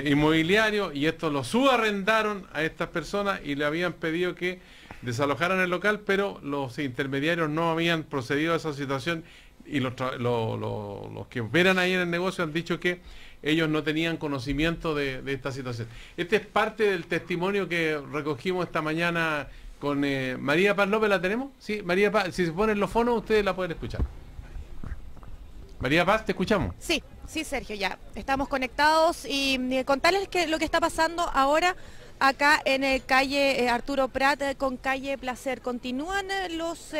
inmobiliario, y estos lo subarrendaron a estas personas y le habían pedido que desalojaran el local, pero los intermediarios no habían procedido a esa situación y los que operan ahí en el negocio han dicho que ellos no tenían conocimiento de esta situación. Este es parte del testimonio que recogimos esta mañana con María Paz López. ¿La tenemos? Sí, María Paz, si se ponen los fonos ustedes la pueden escuchar. María Paz, ¿te escuchamos? Sí, Sergio, ya estamos conectados y contarles lo que está pasando ahora acá en calle Arturo Prat con calle Placer. Continúan los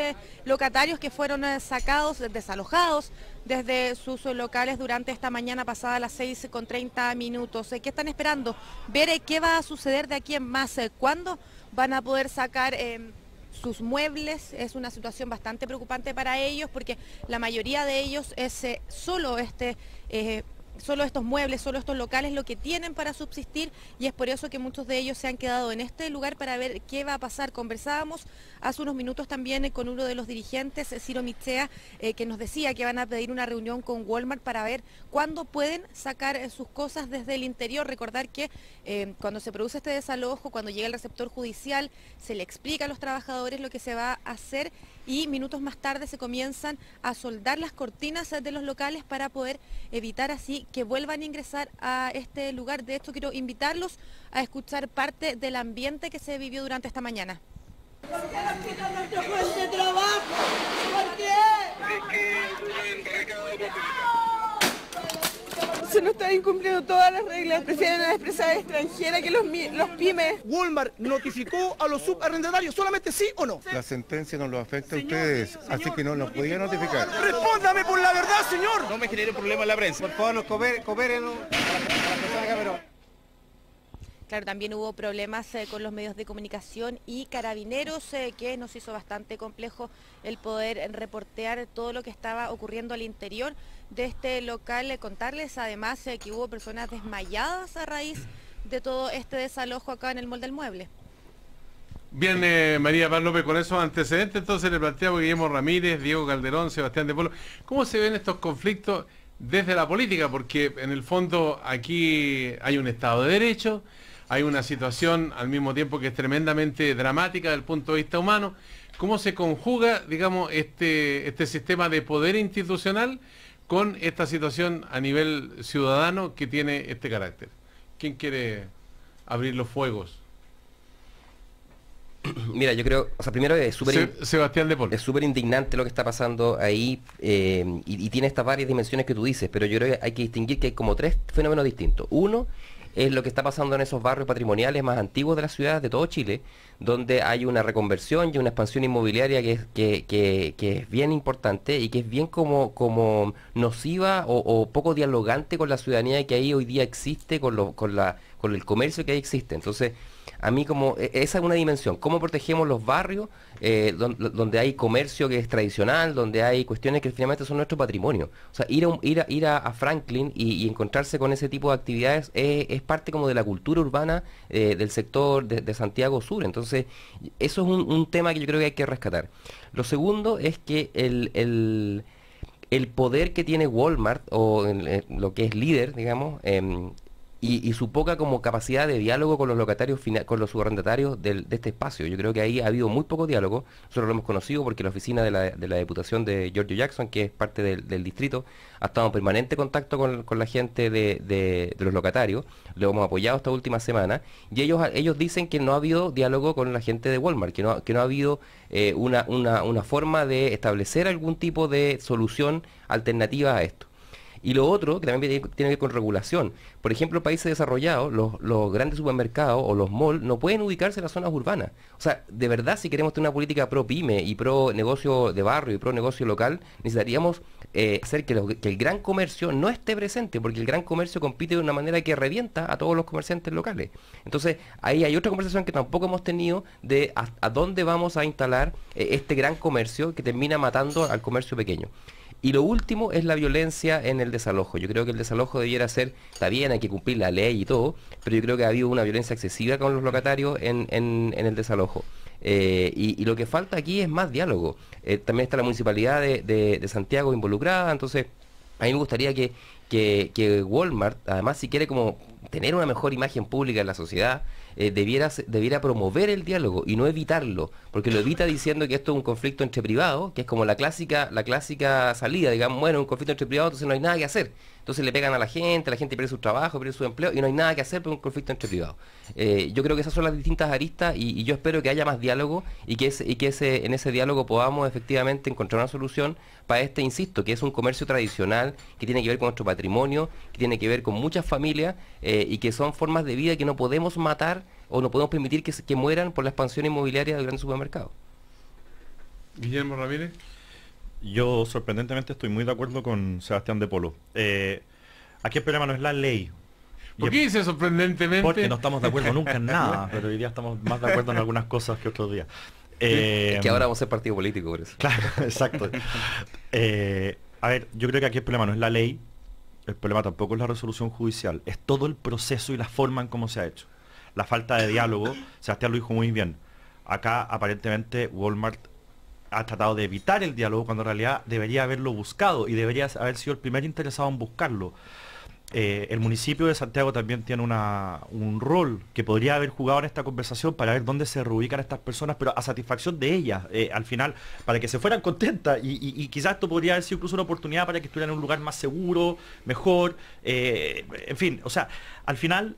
locatarios que fueron sacados, desalojados desde sus locales durante esta mañana pasada a las 6:30. ¿Qué están esperando? Ver qué va a suceder de aquí en más, cuándo van a poder sacar sus muebles. Es una situación bastante preocupante para ellos porque la mayoría de ellos es solo estos muebles, solo estos locales lo que tienen para subsistir, y es por eso que muchos de ellos se han quedado en este lugar para ver qué va a pasar. Conversábamos hace unos minutos también con uno de los dirigentes, Ciro Michea, que nos decía que van a pedir una reunión con Walmart para ver cuándo pueden sacar sus cosas desde el interior. Recordar que cuando se produce este desalojo, cuando llega el receptor judicial, se le explica a los trabajadores lo que se va a hacer y minutos más tarde se comienzan a soldar las cortinas de los locales para poder evitar así que vuelvan a ingresar a este lugar. De hecho, quiero invitarlos a escuchar parte del ambiente que se vivió durante esta mañana. ¿Por qué nos quitan nuestro puesto de trabajo? ¿Por qué? Se nos están incumpliendo todas las reglas, prefieren a la empresa extranjera que los pymes. Walmart notificó a los subarrendatarios, ¿solamente sí o no? La sentencia no lo afecta a ustedes, así que no nos podía notificar. ¡Respóndame por la verdad, señor! No me genere problema en la prensa. Por favor, cooperen a la persona acá, pero... Claro, también hubo problemas con los medios de comunicación y Carabineros, que nos hizo bastante complejo el poder reportear todo lo que estaba ocurriendo al interior de este local. Contarles además que hubo personas desmayadas a raíz de todo este desalojo acá en el Mall del Mueble. Bien, María Paz López, con esos antecedentes entonces le planteamos a Guillermo Ramírez, Diego Calderón, Sebastián de Polo, ¿cómo se ven estos conflictos desde la política? Porque en el fondo aquí hay un Estado de Derecho, hay una situación al mismo tiempo que es tremendamente dramática desde el punto de vista humano. ¿Cómo se conjuga, digamos, este sistema de poder institucional con esta situación a nivel ciudadano que tiene este carácter? ¿Quién quiere abrir los fuegos? Mira, yo creo, o sea, primero es Sebastián de Polo. Es súper indignante lo que está pasando ahí y tiene estas varias dimensiones que tú dices, pero yo creo que hay que distinguir que hay como tres fenómenos distintos. Uno es lo que está pasando en esos barrios patrimoniales más antiguos de las ciudades de todo Chile, donde hay una reconversión y una expansión inmobiliaria que es bien importante y que es bien como nociva o poco dialogante con la ciudadanía que ahí hoy día existe, con el comercio que ahí existe. Entonces, a mí esa es una dimensión, cómo protegemos los barrios donde hay comercio que es tradicional, donde hay cuestiones que finalmente son nuestro patrimonio. O sea, ir a Franklin y encontrarse con ese tipo de actividades es parte como de la cultura urbana del sector de Santiago Sur. Entonces, eso es un tema que yo creo que hay que rescatar. Lo segundo es que el poder que tiene Walmart, o lo que es líder, digamos, y su poca como capacidad de diálogo con los locatarios, con los subarrendatarios de este espacio. Yo creo que ahí ha habido muy poco diálogo. Nosotros lo hemos conocido porque la oficina de la Diputación de Giorgio Jackson, que es parte del distrito, ha estado en permanente contacto con la gente de los locatarios. Lo hemos apoyado esta última semana y ellos dicen que no ha habido diálogo con la gente de Walmart, que no ha habido una forma de establecer algún tipo de solución alternativa a esto. Y lo otro, que también tiene que ver con regulación. Por ejemplo, en países desarrollados, los grandes supermercados o los malls no pueden ubicarse en las zonas urbanas. O sea, de verdad, si queremos tener una política pro pyme y pro negocio de barrio y pro negocio local, necesitaríamos hacer que el gran comercio no esté presente, porque el gran comercio compite de una manera que revienta a todos los comerciantes locales. Entonces, ahí hay otra conversación que tampoco hemos tenido de a dónde vamos a instalar este gran comercio que termina matando al comercio pequeño. Y lo último es la violencia en el desalojo. Yo creo que el desalojo debiera ser, está bien, hay que cumplir la ley y todo, pero yo creo que ha habido una violencia excesiva con los locatarios en el desalojo. Y lo que falta aquí es más diálogo. También está la municipalidad de Santiago involucrada, entonces a mí me gustaría que Walmart, además si quiere como tener una mejor imagen pública en la sociedad, debiera promover el diálogo y no evitarlo, porque lo evita diciendo que esto es un conflicto entre privados, que es como la clásica salida, digamos, bueno, un conflicto entre privados, entonces no hay nada que hacer. Entonces le pegan a la gente pierde su trabajo, pierde su empleo y no hay nada que hacer por un conflicto entre privados. Yo creo que esas son las distintas aristas y yo espero que haya más diálogo y que en ese diálogo podamos efectivamente encontrar una solución para insisto, que es un comercio tradicional, que tiene que ver con nuestro patrimonio, que tiene que ver con muchas familias y que son formas de vida que no podemos matar o no podemos permitir que mueran por la expansión inmobiliaria del gran supermercado. Guillermo Ramírez. Yo sorprendentemente estoy muy de acuerdo con Sebastián de Polo. Aquí el problema no es la ley. ¿Por qué dice sorprendentemente? Porque no estamos de acuerdo nunca en nada, pero hoy día estamos más de acuerdo en algunas cosas que otros días. Es que ahora vamos a ser partido político por eso. Claro, exacto. A ver, yo creo que aquí el problema no es la ley, el problema tampoco es la resolución judicial, es todo el proceso y la forma en cómo se ha hecho. La falta de diálogo, Sebastián lo dijo muy bien. Acá aparentemente Walmart ha tratado de evitar el diálogo cuando en realidad debería haberlo buscado y debería haber sido el primer interesado en buscarlo. El municipio de Santiago también tiene un rol que podría haber jugado en esta conversación para ver dónde se reubican estas personas, pero a satisfacción de ellas, al final, para que se fueran contentas y quizás esto podría haber sido incluso una oportunidad para que estuvieran en un lugar más seguro, mejor, en fin, o sea, al final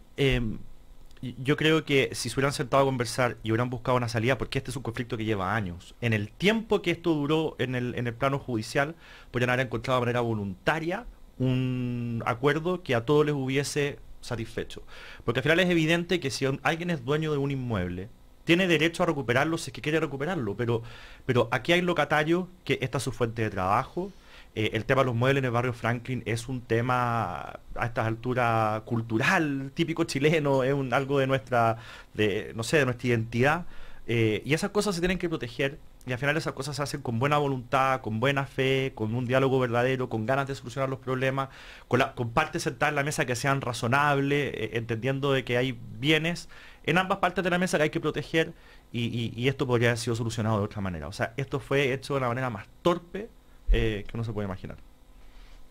yo creo que si se hubieran sentado a conversar y hubieran buscado una salida, porque este es un conflicto que lleva años, en el tiempo que esto duró en el plano judicial, podrían haber encontrado de manera voluntaria un acuerdo que a todos les hubiese satisfecho. Porque al final es evidente que si alguien es dueño de un inmueble, tiene derecho a recuperarlo si es que quiere recuperarlo, pero aquí hay locatarios que esta es su fuente de trabajo. El tema de los muebles en el barrio Franklin es un tema a estas alturas cultural, típico chileno, es algo de nuestra identidad. Y esas cosas se tienen que proteger. Y al final esas cosas se hacen con buena voluntad, con buena fe, con un diálogo verdadero, con ganas de solucionar los problemas, con partes sentadas en la mesa que sean razonables, entendiendo de que hay bienes en ambas partes de la mesa que hay que proteger y esto podría haber sido solucionado de otra manera. O sea, esto fue hecho de la manera más torpe que uno se puede imaginar.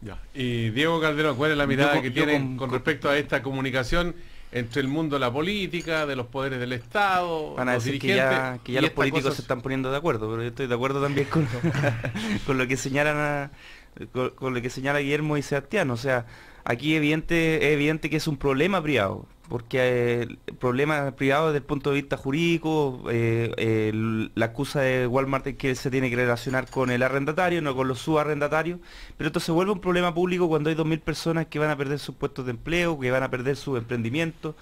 Ya. Y Diego Calderón, ¿cuál es la mirada que tienen con respecto a esta comunicación entre el mundo de la política, de los poderes del Estado, van a los decir dirigentes, que ya los políticos se están poniendo de acuerdo, pero yo estoy de acuerdo también con lo que señalan con lo que señala Guillermo y Sebastián. O sea, aquí es evidente que es un problema privado, porque el problema privado desde el punto de vista jurídico, la excusa de Walmart es que se tiene que relacionar con el arrendatario, no con los subarrendatarios, pero esto se vuelve un problema público cuando hay 2.000 personas que van a perder sus puestos de empleo, que van a perder su emprendimiento,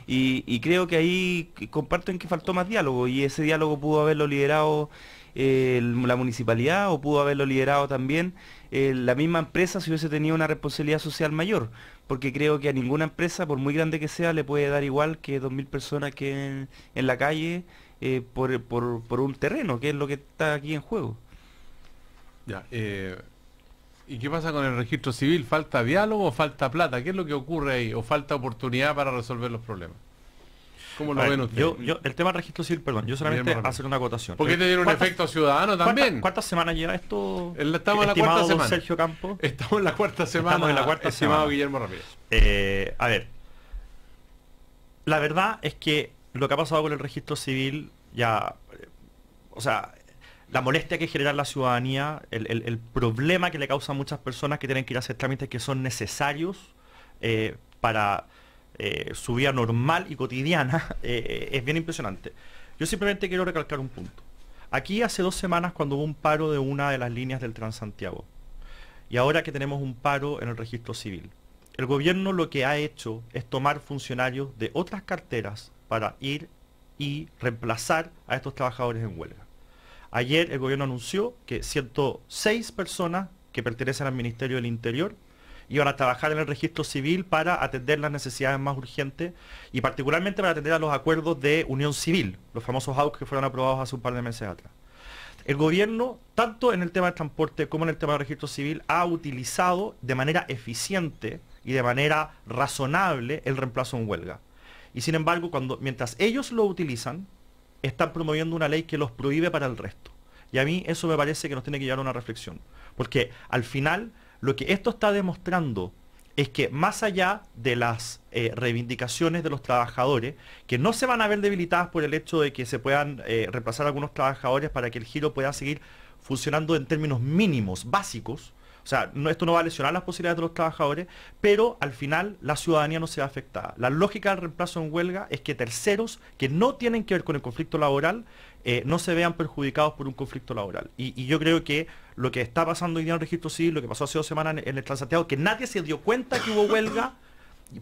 y creo que ahí comparto en que faltó más diálogo, y ese diálogo pudo haberlo liderado la municipalidad o pudo haberlo liderado también la misma empresa si hubiese tenido una responsabilidad social mayor, porque creo que a ninguna empresa, por muy grande que sea, le puede dar igual que 2.000 personas que en la calle por un terreno, que es lo que está aquí en juego. Ya, ¿y qué pasa con el registro civil? ¿Falta diálogo o falta plata? ¿Qué es lo que ocurre ahí? ¿O falta oportunidad para resolver los problemas? ¿Cómo lo ven ustedes? Yo, el tema del registro civil, perdón, yo solamente hacer una acotación. Porque te tiene un efecto ciudadano también. ¿Cuántas semanas lleva esto? Estamos en la cuarta semana. Sergio Campos. Estamos en la cuarta semana. Estamos en la cuarta estimado semana. Guillermo Ramírez. A ver, La verdad es que lo que ha pasado con el registro civil ya, o sea, la molestia que genera la ciudadanía, el problema que le causa a muchas personas que tienen que ir a hacer trámites que son necesarios para su vida normal y cotidiana, es bien impresionante. Yo simplemente quiero recalcar un punto. Aquí hace 2 semanas cuando hubo un paro de una de las líneas del Transantiago, y ahora que tenemos un paro en el registro civil, el gobierno lo que ha hecho es tomar funcionarios de otras carteras para ir y reemplazar a estos trabajadores en huelga. Ayer el gobierno anunció que 106 personas que pertenecen al Ministerio del Interior iban a trabajar en el registro civil para atender las necesidades más urgentes y particularmente para atender a los acuerdos de unión civil, los famosos AUC que fueron aprobados hace un par de meses atrás. El gobierno, tanto en el tema del transporte como en el tema del registro civil, ha utilizado de manera eficiente y de manera razonable el reemplazo en huelga. Y sin embargo, mientras ellos lo utilizan, están promoviendo una ley que los prohíbe para el resto. Y a mí eso me parece que nos tiene que llevar a una reflexión. Porque al final, lo que esto está demostrando es que más allá de las reivindicaciones de los trabajadores, que no se van a ver debilitadas por el hecho de que se puedan reemplazar a algunos trabajadores para que el giro pueda seguir funcionando en términos mínimos, básicos. O sea, esto no va a lesionar las posibilidades de los trabajadores, pero al final la ciudadanía no se va afectada. La lógica del reemplazo en huelga es que terceros que no tienen que ver con el conflicto laboral no se vean perjudicados por un conflicto laboral. Y yo creo que lo que está pasando hoy día en el registro civil, lo que pasó hace 2 semanas en el Transantiago, que nadie se dio cuenta que hubo huelga,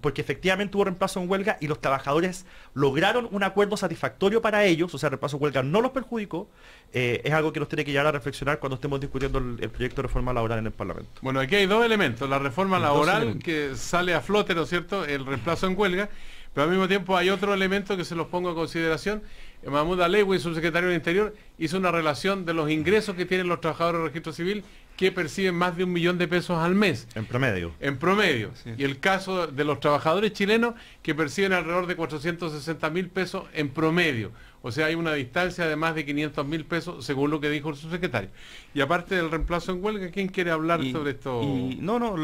porque efectivamente hubo reemplazo en huelga y los trabajadores lograron un acuerdo satisfactorio para ellos, o sea, el reemplazo en huelga no los perjudicó, es algo que nos tiene que llevar a reflexionar cuando estemos discutiendo el proyecto de reforma laboral en el Parlamento. Bueno, aquí hay 2 elementos, la reforma laboral que sale a flote, ¿no es cierto?, el reemplazo en huelga, pero al mismo tiempo hay otro elemento que se los pongo a consideración. Mahmoud Alewi, subsecretario del Interior, hizo una relación de los ingresos que tienen los trabajadores del registro civil que perciben más de 1 millón de pesos al mes. En promedio. En promedio. Sí. Y el caso de los trabajadores chilenos que perciben alrededor de 460.000 pesos en promedio. O sea, hay una distancia de más de 500.000 pesos, según lo que dijo el subsecretario. Y aparte del reemplazo en huelga, ¿quién quiere hablar sobre esto?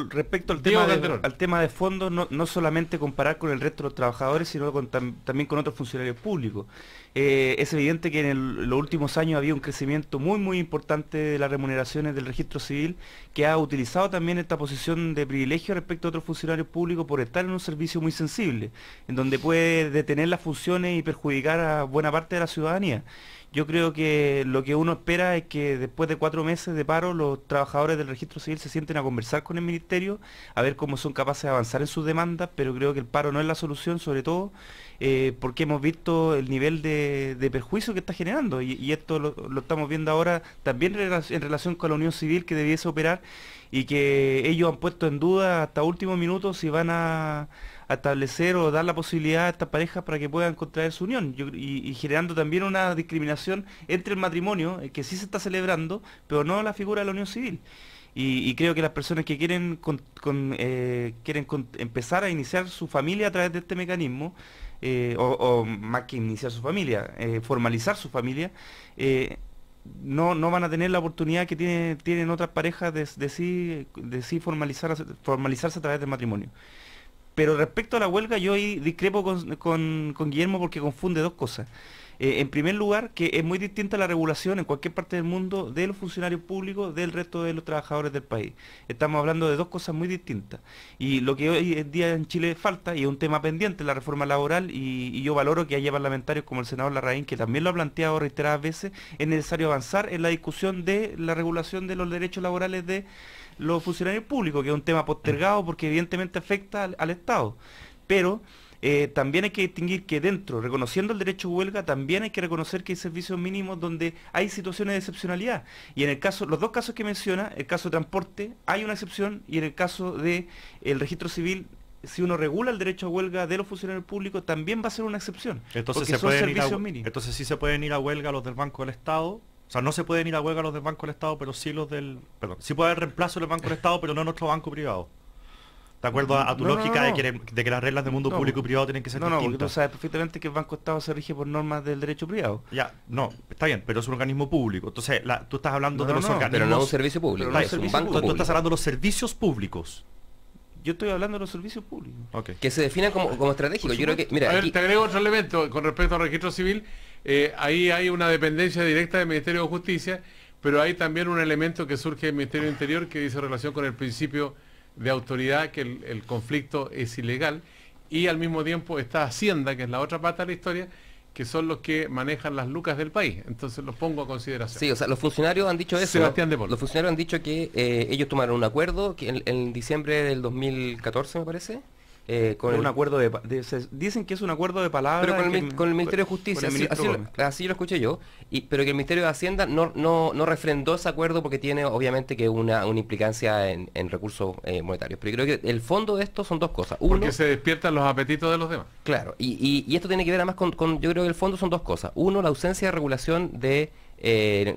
Respecto al tema de fondo, no solamente comparar con el resto de los trabajadores, sino también con otros funcionarios públicos. Es evidente que en los últimos años había un crecimiento muy importante de las remuneraciones del registro civil, que ha utilizado también esta posición de privilegio respecto a otros funcionarios públicos por estar en un servicio muy sensible, en donde puede detener las funciones y perjudicar a buena parte de la ciudadanía. Yo creo que lo que uno espera es que después de 4 meses de paro los trabajadores del registro civil se sienten a conversar con el ministerio, a ver cómo son capaces de avanzar en sus demandas, pero creo que el paro no es la solución, sobre todo porque hemos visto el nivel de perjuicio que está generando y esto lo estamos viendo ahora también en relación con la unión civil que debiese operar y que ellos han puesto en duda hasta último minuto si van a establecer o dar la posibilidad a estas parejas para que puedan contraer su unión y generando también una discriminación entre el matrimonio, que sí se está celebrando, pero no la figura de la unión civil. Y creo que las personas que quieren empezar a iniciar su familia a través de este mecanismo, o más que iniciar su familia, formalizar su familia, no van a tener la oportunidad que tienen otras parejas de sí formalizarse a través del matrimonio. Pero respecto a la huelga, yo ahí discrepo con Guillermo porque confunde 2 cosas. En primer lugar, que es muy distinta la regulación en cualquier parte del mundo de los funcionarios públicos del resto de los trabajadores del país. Estamos hablando de 2 cosas muy distintas. Y lo que hoy en día en Chile falta, y es un tema pendiente, la reforma laboral, y yo valoro que haya parlamentarios como el senador Larraín, que también lo ha planteado reiteradas veces, es necesario avanzar en la discusión de la regulación de los derechos laborales de los funcionarios públicos, que es un tema postergado porque evidentemente afecta al Estado. Pero también hay que distinguir que dentro, reconociendo el derecho a huelga, también hay que reconocer que hay servicios mínimos donde hay situaciones de excepcionalidad. Y en el caso, los 2 casos que menciona, el caso de transporte, hay una excepción, y en el caso del registro civil, si uno regula el derecho a huelga de los funcionarios públicos, también va a ser una excepción. Entonces, entonces sí se pueden ir a huelga los del Banco del Estado. O sea, no se pueden ir a huelga los del Banco del Estado, pero sí los del... Perdón, sí puede haber reemplazo del Banco del Estado, pero no en nuestro banco privado. ¿De acuerdo a tu lógica de que las reglas del mundo público y privado tienen que ser distintas? No, porque tú sabes perfectamente que el Banco Estado se rige por normas del derecho privado. Ya, no, está bien, pero es un organismo público. Entonces, tú estás hablando de los organismos... Pero no es un servicio público, es un banco público. Tú estás hablando de los servicios públicos. yo estoy hablando de los servicios públicos. Que se definan como estratégicos. Yo creo que, mira, a ver, aquí... te agrego otro elemento con respecto al registro civil. Ahí hay una dependencia directa del Ministerio de Justicia, pero hay también un elemento que surge del Ministerio del Interior que dice relación con el principio de autoridad, que el conflicto es ilegal, y al mismo tiempo está Hacienda, que es la otra pata de la historia, que son los que manejan las lucas del país. Entonces los pongo a consideración. Sí, o sea, los funcionarios han dicho eso. Sebastián de Polo. Los funcionarios han dicho que ellos tomaron un acuerdo que en diciembre del 2014, me parece. Con un acuerdo dicen que es un acuerdo de palabra, pero con el Ministerio de Justicia, así lo escuché yo, pero que el Ministerio de Hacienda no refrendó ese acuerdo porque tiene obviamente que una implicancia en recursos monetarios. Pero yo creo que el fondo de esto son dos cosas. Porque se despiertan los apetitos de los demás. Claro, y esto tiene que ver además con, yo creo que el fondo son dos cosas. Uno, la ausencia de regulación de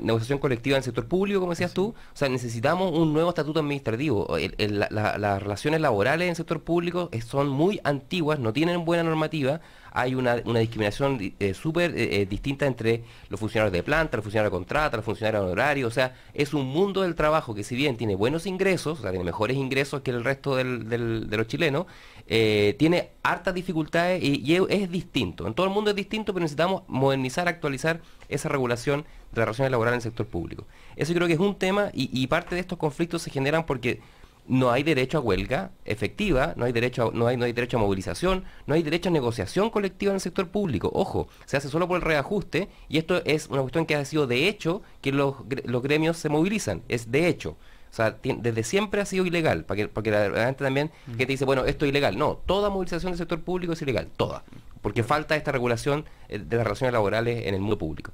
negociación colectiva en el sector público, como decías tú. O sea, necesitamos un nuevo estatuto administrativo. Las relaciones laborales en el sector público son muy antiguas, no tienen buena normativa. Hay una discriminación súper distinta entre los funcionarios de planta, los funcionarios de contrata, los funcionarios honorarios. O sea, es un mundo del trabajo que, si bien tiene buenos ingresos, o sea, tiene mejores ingresos que el resto de los chilenos, tiene hartas dificultades y es distinto. En todo el mundo es distinto, pero necesitamos modernizar, actualizar esa regulación de las relaciones laborales en el sector público. Eso yo creo que es un tema, y parte de estos conflictos se generan porque no hay derecho a huelga efectiva, no hay derecho a movilización, no hay derecho a negociación colectiva en el sector público. Ojo, se hace solo por el reajuste, y esto es una cuestión que ha sido de hecho que los gremios se movilizan, es de hecho. O sea, desde siempre ha sido ilegal, porque la gente también que te dice, bueno, esto es ilegal. No, toda movilización del sector público es ilegal, toda, porque falta esta regulación de las relaciones laborales en el mundo público.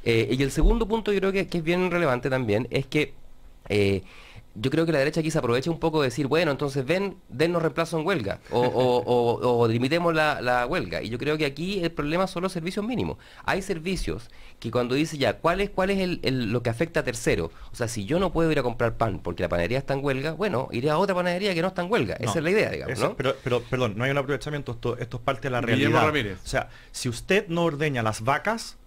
Y el segundo punto, yo creo que es bien relevante también, es que yo creo que la derecha aquí se aprovecha un poco de decir, bueno, entonces dennos reemplazo en huelga, o limitemos la huelga. Y yo creo que aquí el problema son los servicios mínimos. Hay servicios que cuando dice ya, ¿cuál es lo que afecta a terceros? O sea, si yo no puedo ir a comprar pan porque la panadería está en huelga, bueno, iré a otra panadería que no está en huelga. Esa es la idea, digamos, ¿no? Pero, perdón, no hay un aprovechamiento, esto es parte de la realidad. Ramírez. O sea, si usted no ordeña las vacas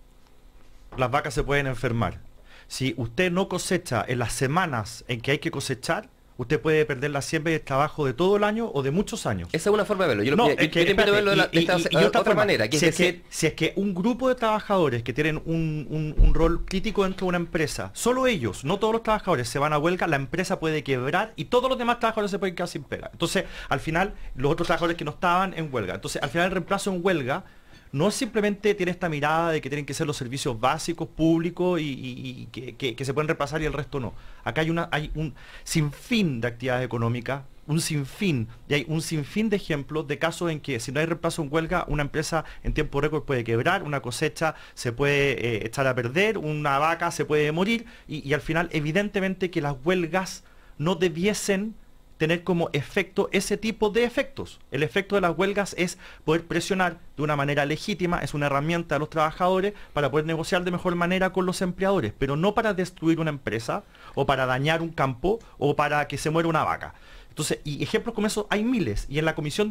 se pueden enfermar. Si usted no cosecha en las semanas en que hay que cosechar, usted puede perder la siembra y el trabajo de todo el año o de muchos años. Esa es una forma de verlo. Yo te invito a verlo de otra manera. Si es que un grupo de trabajadores que tienen un rol crítico dentro de una empresa, solo ellos, no todos los trabajadores, se van a huelga, la empresa puede quebrar y todos los demás trabajadores se pueden quedar sin pega. Entonces, al final, los otros trabajadores que no estaban en huelga. Entonces, al final el reemplazo en huelga no simplemente tiene esta mirada de que tienen que ser los servicios básicos, públicos y que se pueden reemplazar y el resto no. Acá hay un sinfín de actividades económicas, un sinfín de ejemplos de casos en que si no hay reemplazo en huelga, una empresa en tiempo récord puede quebrar, una cosecha se puede echar a perder, una vaca se puede morir y al final evidentemente que las huelgas no debiesen tener como efecto ese tipo de efectos. El efecto de las huelgas es poder presionar de una manera legítima, es una herramienta a los trabajadores para poder negociar de mejor manera con los empleadores, pero no para destruir una empresa o para dañar un campo o para que se muera una vaca. Entonces, y ejemplos como eso hay miles, y en la comisión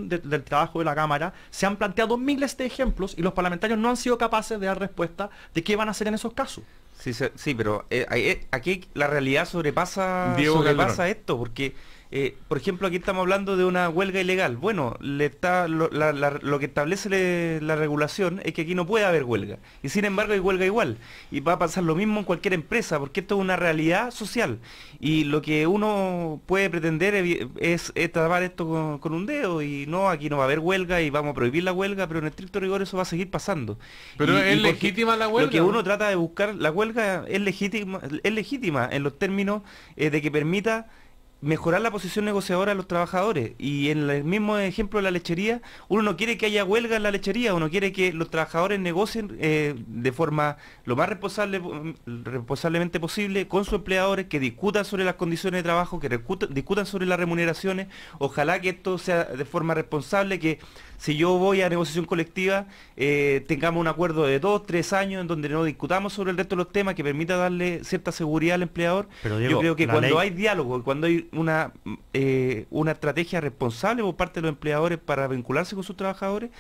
del trabajo de la Cámara se han planteado miles de ejemplos y los parlamentarios no han sido capaces de dar respuesta de qué van a hacer en esos casos. Sí, pero aquí la realidad sobrepasa esto, porque, por ejemplo, aquí estamos hablando de una huelga ilegal. Bueno, lo que establece la regulación es que aquí no puede haber huelga, y sin embargo hay huelga igual, y va a pasar lo mismo en cualquier empresa, porque esto es una realidad social, y lo que uno puede pretender es tapar esto con un dedo, y no, aquí no va a haber huelga, y vamos a prohibir la huelga, pero en estricto rigor eso va a seguir pasando. Pero es legítima la huelga. Lo que uno trata de buscar, la huelga es legítima en los términos de que permita mejorar la posición negociadora de los trabajadores. Y en el mismo ejemplo de la lechería, uno no quiere que haya huelga en la lechería, uno quiere que los trabajadores negocien de forma lo más responsablemente posible con sus empleadores, que discutan sobre las condiciones de trabajo, que discutan sobre las remuneraciones. Ojalá que esto sea de forma responsable, que si yo voy a negociación colectiva, tengamos un acuerdo de 2-3 años en donde no discutamos sobre el resto de los temas, que permita darle cierta seguridad al empleador. Pero Diego, yo creo que cuando hay diálogo, cuando hay una estrategia responsable por parte de los empleadores para vincularse con sus trabajadores,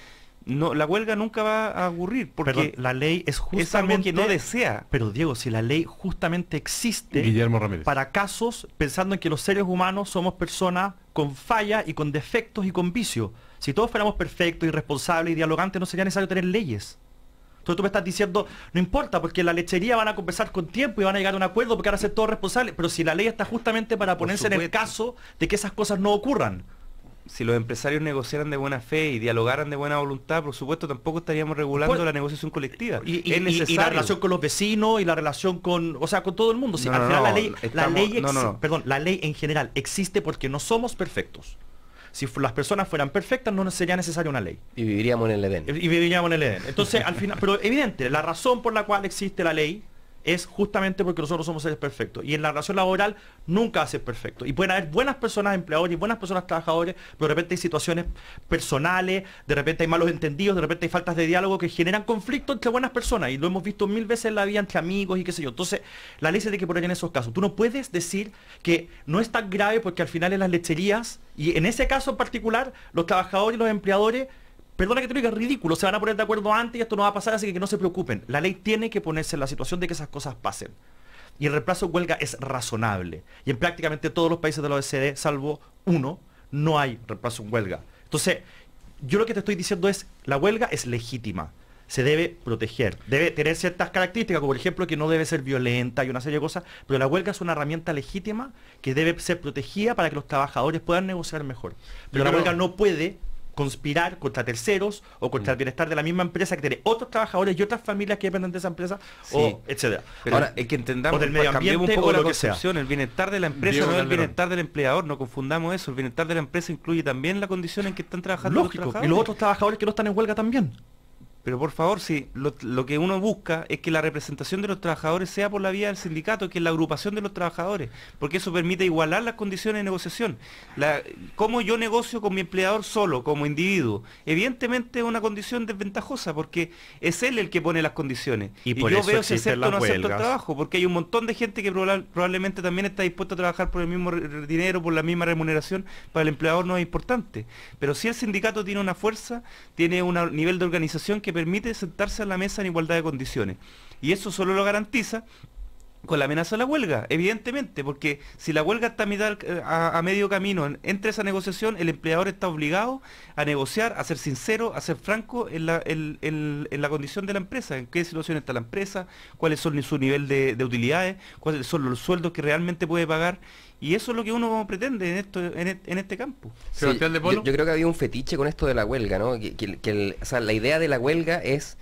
no, la huelga nunca va a ocurrir, porque Perdón, la ley es justamente... algo que no desea. Pero Diego, si la ley justamente existe Guillermo Ramírez. para casos, pensando en que los seres humanos somos personas con fallas y con defectos y con vicios. Si todos fuéramos perfectos, irresponsables y dialogantes, no sería necesario tener leyes. Entonces tú me estás diciendo, no importa, porque en la lechería van a conversar con tiempo y van a llegar a un acuerdo porque van a ser todos responsables, pero si la ley está justamente para ponerse en el caso de que esas cosas no ocurran. Si los empresarios negociaran de buena fe y dialogaran de buena voluntad, por supuesto, tampoco estaríamos regulando la negociación colectiva. Y la relación con los vecinos y la relación con, o sea, con todo el mundo. Si al final la ley en general existe porque no somos perfectos. Si las personas fueran perfectas, no sería necesaria una ley. Y viviríamos en el Edén. Y viviríamos en el Edén. Entonces, al final, pero evidente, la razón por la cual existe la ley es justamente porque nosotros somos seres perfectos. Y en la relación laboral nunca va a ser perfecto. Y pueden haber buenas personas empleadores y buenas personas trabajadores, pero de repente hay situaciones personales, de repente hay malos entendidos, de repente hay faltas de diálogo que generan conflicto entre buenas personas. Y lo hemos visto 1000 veces en la vida entre amigos y qué sé yo. Entonces, la ley se tiene que poner en esos casos. Tú no puedes decir que no es tan grave porque al final en las lecherías, y en ese caso en particular, los trabajadores y los empleadores, perdona que te diga, es ridículo, se van a poner de acuerdo antes y esto no va a pasar, así que no se preocupen. La ley tiene que ponerse en la situación de que esas cosas pasen. Y el reemplazo de huelga es razonable. Y en prácticamente todos los países de la OECD, salvo uno, no hay reemplazo en huelga. Entonces, yo lo que te estoy diciendo es, la huelga es legítima. Se debe proteger. Debe tener ciertas características, como por ejemplo que no debe ser violenta y una serie de cosas, pero la huelga es una herramienta legítima que debe ser protegida para que los trabajadores puedan negociar mejor. Pero la huelga no puede conspirar contra terceros o contra el bienestar de la misma empresa que tiene otros trabajadores y otras familias que dependen de esa empresa, o etcétera. Pero ahora, es que entendamos, o del medio ambiente, un poco o la lo que sea. concepción, el bienestar de la empresa no es el bienestar del empleador, no confundamos eso. El bienestar de la empresa incluye también la condición en que están trabajando los trabajadores. Y los otros trabajadores que no están en huelga también. Pero por favor, si lo que uno busca es que la representación de los trabajadores sea por la vía del sindicato, que es la agrupación de los trabajadores, porque eso permite igualar las condiciones de negociación. Cómo yo negocio con mi empleador solo, como individuo, evidentemente es una condición desventajosa, porque es él el que pone las condiciones. Y yo veo si acepto o no acepto el trabajo, porque hay un montón de gente que probablemente también está dispuesta a trabajar por el mismo dinero, por la misma remuneración, para el empleador no es importante. Pero si el sindicato tiene una fuerza, tiene un nivel de organización que permite sentarse a la mesa en igualdad de condiciones. Y eso solo lo garantiza con la amenaza de la huelga, evidentemente, porque si la huelga está a medio camino entre esa negociación, el empleador está obligado a negociar, a ser sincero, a ser franco en la condición de la empresa, en qué situación está la empresa, cuáles son su nivel de utilidades, cuáles son los sueldos que realmente puede pagar. Y eso es lo que uno pretende en este campo. Sí, yo creo que había un fetiche con esto de la huelga, ¿no? O sea, la idea de la huelga es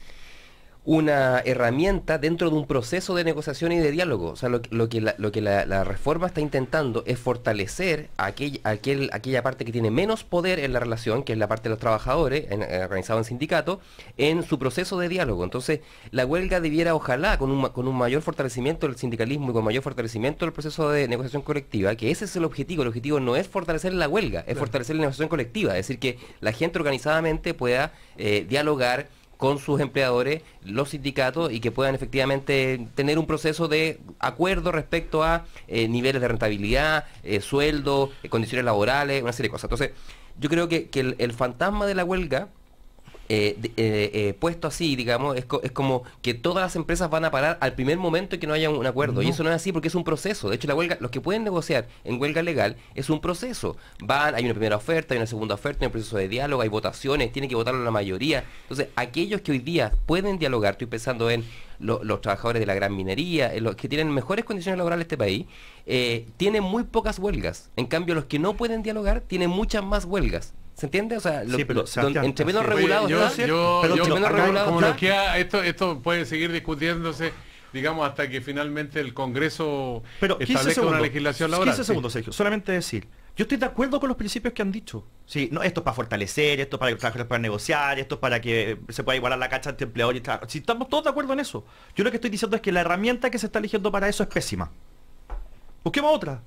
una herramienta dentro de un proceso de negociación y de diálogo. O sea, lo que la reforma está intentando es fortalecer aquella parte que tiene menos poder en la relación, que es la parte de los trabajadores, organizados en sindicatos, en su proceso de diálogo. Entonces, la huelga debiera, ojalá, con un mayor fortalecimiento del sindicalismo y con mayor fortalecimiento del proceso de negociación colectiva, que ese es el objetivo. El objetivo no es fortalecer la huelga, es fortalecer la negociación colectiva. Es decir, que la gente organizadamente pueda dialogar con sus empleadores, los sindicatos, y que puedan efectivamente tener un proceso de acuerdo respecto a niveles de rentabilidad, sueldo, condiciones laborales, una serie de cosas. Entonces, yo creo que el fantasma de la huelga, puesto así, digamos, es como que todas las empresas van a parar al primer momento en que no haya un acuerdo. Y eso no es así, porque es un proceso. De hecho, la huelga, los que pueden negociar en huelga legal es un proceso. Hay una primera oferta, hay una segunda oferta, hay un proceso de diálogo, hay votaciones, tiene que votarlo la mayoría. Entonces, aquellos que hoy día pueden dialogar, estoy pensando en los trabajadores de la gran minería, los que tienen mejores condiciones laborales de este país, tienen muy pocas huelgas. En cambio, los que no pueden dialogar tienen muchas más huelgas. ¿Se entiende? O sea, entre menos regulados esto puede seguir discutiéndose, digamos, hasta que finalmente el Congreso establezca una legislación laboral. 15 segundos, Sergio. Solamente decir, yo estoy de acuerdo con los principios que han dicho. Sí, no, esto es para fortalecer, esto es para que los trabajadores puedan negociar, esto es para que se pueda igualar la cancha entre empleador y trabajador. Si estamos todos de acuerdo en eso. Yo lo que estoy diciendo es que la herramienta que se está eligiendo para eso es pésima. Busquemos otra.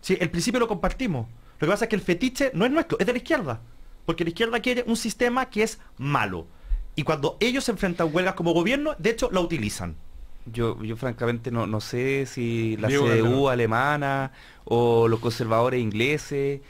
Sí, el principio lo compartimos. Lo que pasa es que el fetiche no es nuestro, es de la izquierda. Porque la izquierda quiere un sistema que es malo. Y cuando ellos se enfrentan huelgas como gobierno, de hecho, la utilizan. Yo francamente no sé si la CDU alemana o los conservadores ingleses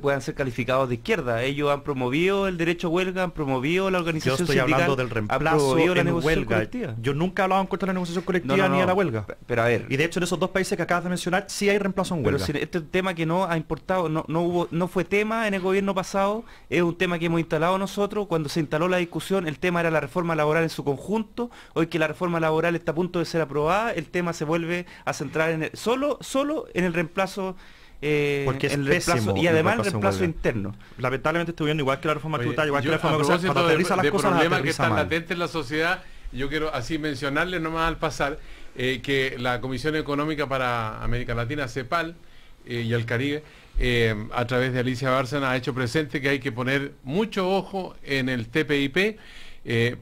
puedan ser calificados de izquierda. Ellos han promovido el derecho a huelga, han promovido la organización sindical. Yo estoy hablando del reemplazo en huelga. Colectiva. Yo nunca he hablado en contra de la negociación colectiva ni de la huelga. Pero a ver. Y de hecho en esos dos países que acabas de mencionar sí hay reemplazo en huelga. Pero si este es un tema que no ha importado, no fue tema en el gobierno pasado, es un tema que hemos instalado nosotros. Cuando se instaló la discusión, el tema era la reforma laboral en su conjunto. Hoy que la reforma laboral está a punto de ser aprobada, el tema se vuelve a centrar en solo en el reemplazo. Porque es el reemplazo, y además el reemplazo interno. Lamentablemente estoy viendo igual que la reforma tributaria, igual que la reforma económica, cuando aterriza las cosas, problemas que están mal. latentes en la sociedad. Yo quiero así mencionarles nomás al pasar que la Comisión Económica para América Latina, CEPAL, y el Caribe, a través de Alicia Bárcena, ha hecho presente que hay que poner mucho ojo en el TPIP,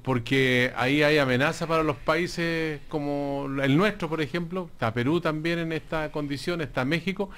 porque ahí hay amenaza para los países como el nuestro, por ejemplo. Está Perú también en esta condición, está México,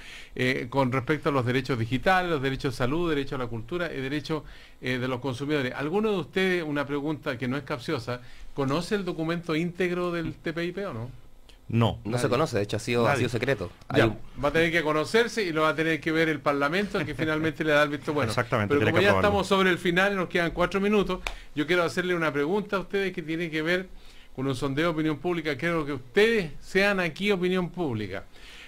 con respecto a los derechos digitales, los derechos de salud, derechos a la cultura y derechos de los consumidores. ¿Alguno de ustedes, una pregunta que no es capciosa, conoce el documento íntegro del TPIP o no? No. No se conoce, de hecho ha sido secreto. Ya, va a tener que conocerse y lo va a tener que ver el Parlamento, que finalmente le da el visto bueno. Exactamente. Pero como ya estamos sobre el final y nos quedan 4 minutos, yo quiero hacerle una pregunta a ustedes que tiene que ver con un sondeo de opinión pública. Quiero que ustedes sean aquí opinión pública.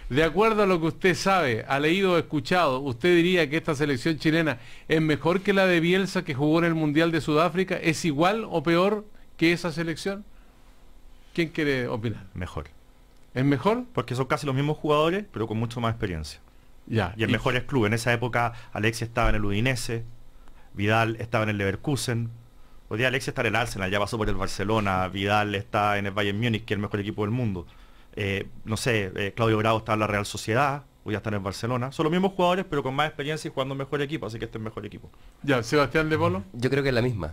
De acuerdo a lo que usted sabe, ha leído o escuchado, ¿usted diría que esta selección chilena es mejor que la de Bielsa que jugó en el Mundial de Sudáfrica? ¿Es igual o peor que esa selección? ¿Quién quiere opinar? Mejor. ¿Es mejor? Porque son casi los mismos jugadores, pero con mucho más experiencia. Ya. Y el mejor es club. En esa época Alexis estaba en el Udinese, Vidal estaba en el Leverkusen. Hoy día Alexis está en el Arsenal, ya pasó por el Barcelona, Vidal está en el Bayern Múnich, que es el mejor equipo del mundo. Claudio Bravo está en la Real Sociedad, hoy ya está en el Barcelona. Son los mismos jugadores, pero con más experiencia y jugando en mejor equipo, así que este es el mejor equipo. Ya, Sebastián de Polo. Yo creo que es la misma.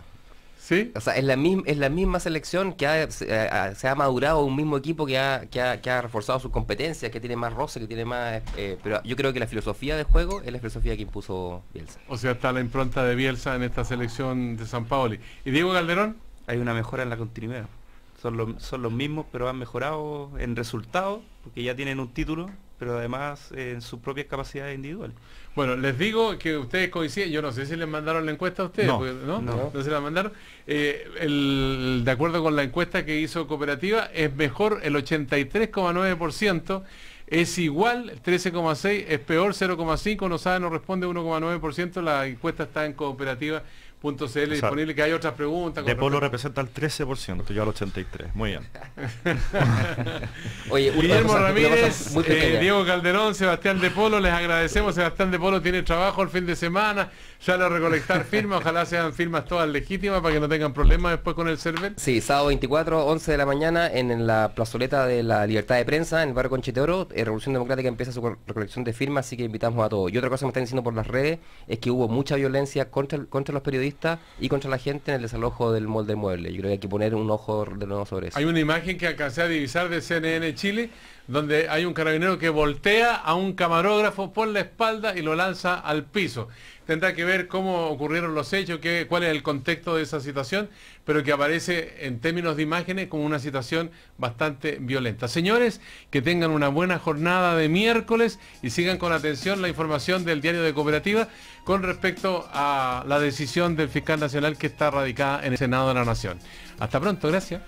¿Sí? O sea, es la misma selección que se ha madurado un mismo equipo que ha reforzado sus competencias, que tiene más roce, que tiene más... pero yo creo que la filosofía de juego es la filosofía que impuso Bielsa. O sea, está la impronta de Bielsa en esta selección de San Paoli. ¿Y Diego Calderón? Hay una mejora en la continuidad. Son los mismos, pero han mejorado en resultados, porque ya tienen un título, pero además en sus propias capacidades individuales. Bueno, les digo que ustedes coinciden, yo no sé si les mandaron la encuesta a ustedes, no se la mandaron. De acuerdo con la encuesta que hizo Cooperativa, es mejor el 83,9%, es igual 13,6%, es peor 0,5%, no sabe, no responde 1,9%, la encuesta está en cooperativa.cl disponible, que hay otras preguntas. De Polo representa el 13%, yo al 83%, muy bien. Oye, Guillermo Ramírez, Diego Calderón, Sebastián de Polo, les agradecemos. Sebastián de Polo tiene trabajo el fin de semana, ya lo recolectar firmas, ojalá sean firmas todas legítimas para que no tengan problemas después con el server. Sí, sábado 24, 11 de la mañana en la plazoleta de la Libertad de Prensa, en el barrio Conchiteoro. Revolución Democrática empieza su recolección de firmas, así que invitamos a todos. Y otra cosa que me están diciendo por las redes es que hubo mucha violencia contra los periodistas y contra la gente en el desalojo del molde mueble. Yo creo que hay que poner un ojo de nuevo sobre eso. Hay una imagen que alcancé a divisar de CNN Chile, donde hay un carabinero que voltea a un camarógrafo por la espalda y lo lanza al piso. Tendrá que ver cómo ocurrieron los hechos, cuál es el contexto de esa situación, pero que aparece en términos de imágenes como una situación bastante violenta. Señores, que tengan una buena jornada de miércoles y sigan con atención la información del diario de Cooperativa con respecto a la decisión del fiscal nacional que está radicada en el Senado de la Nación. Hasta pronto, gracias.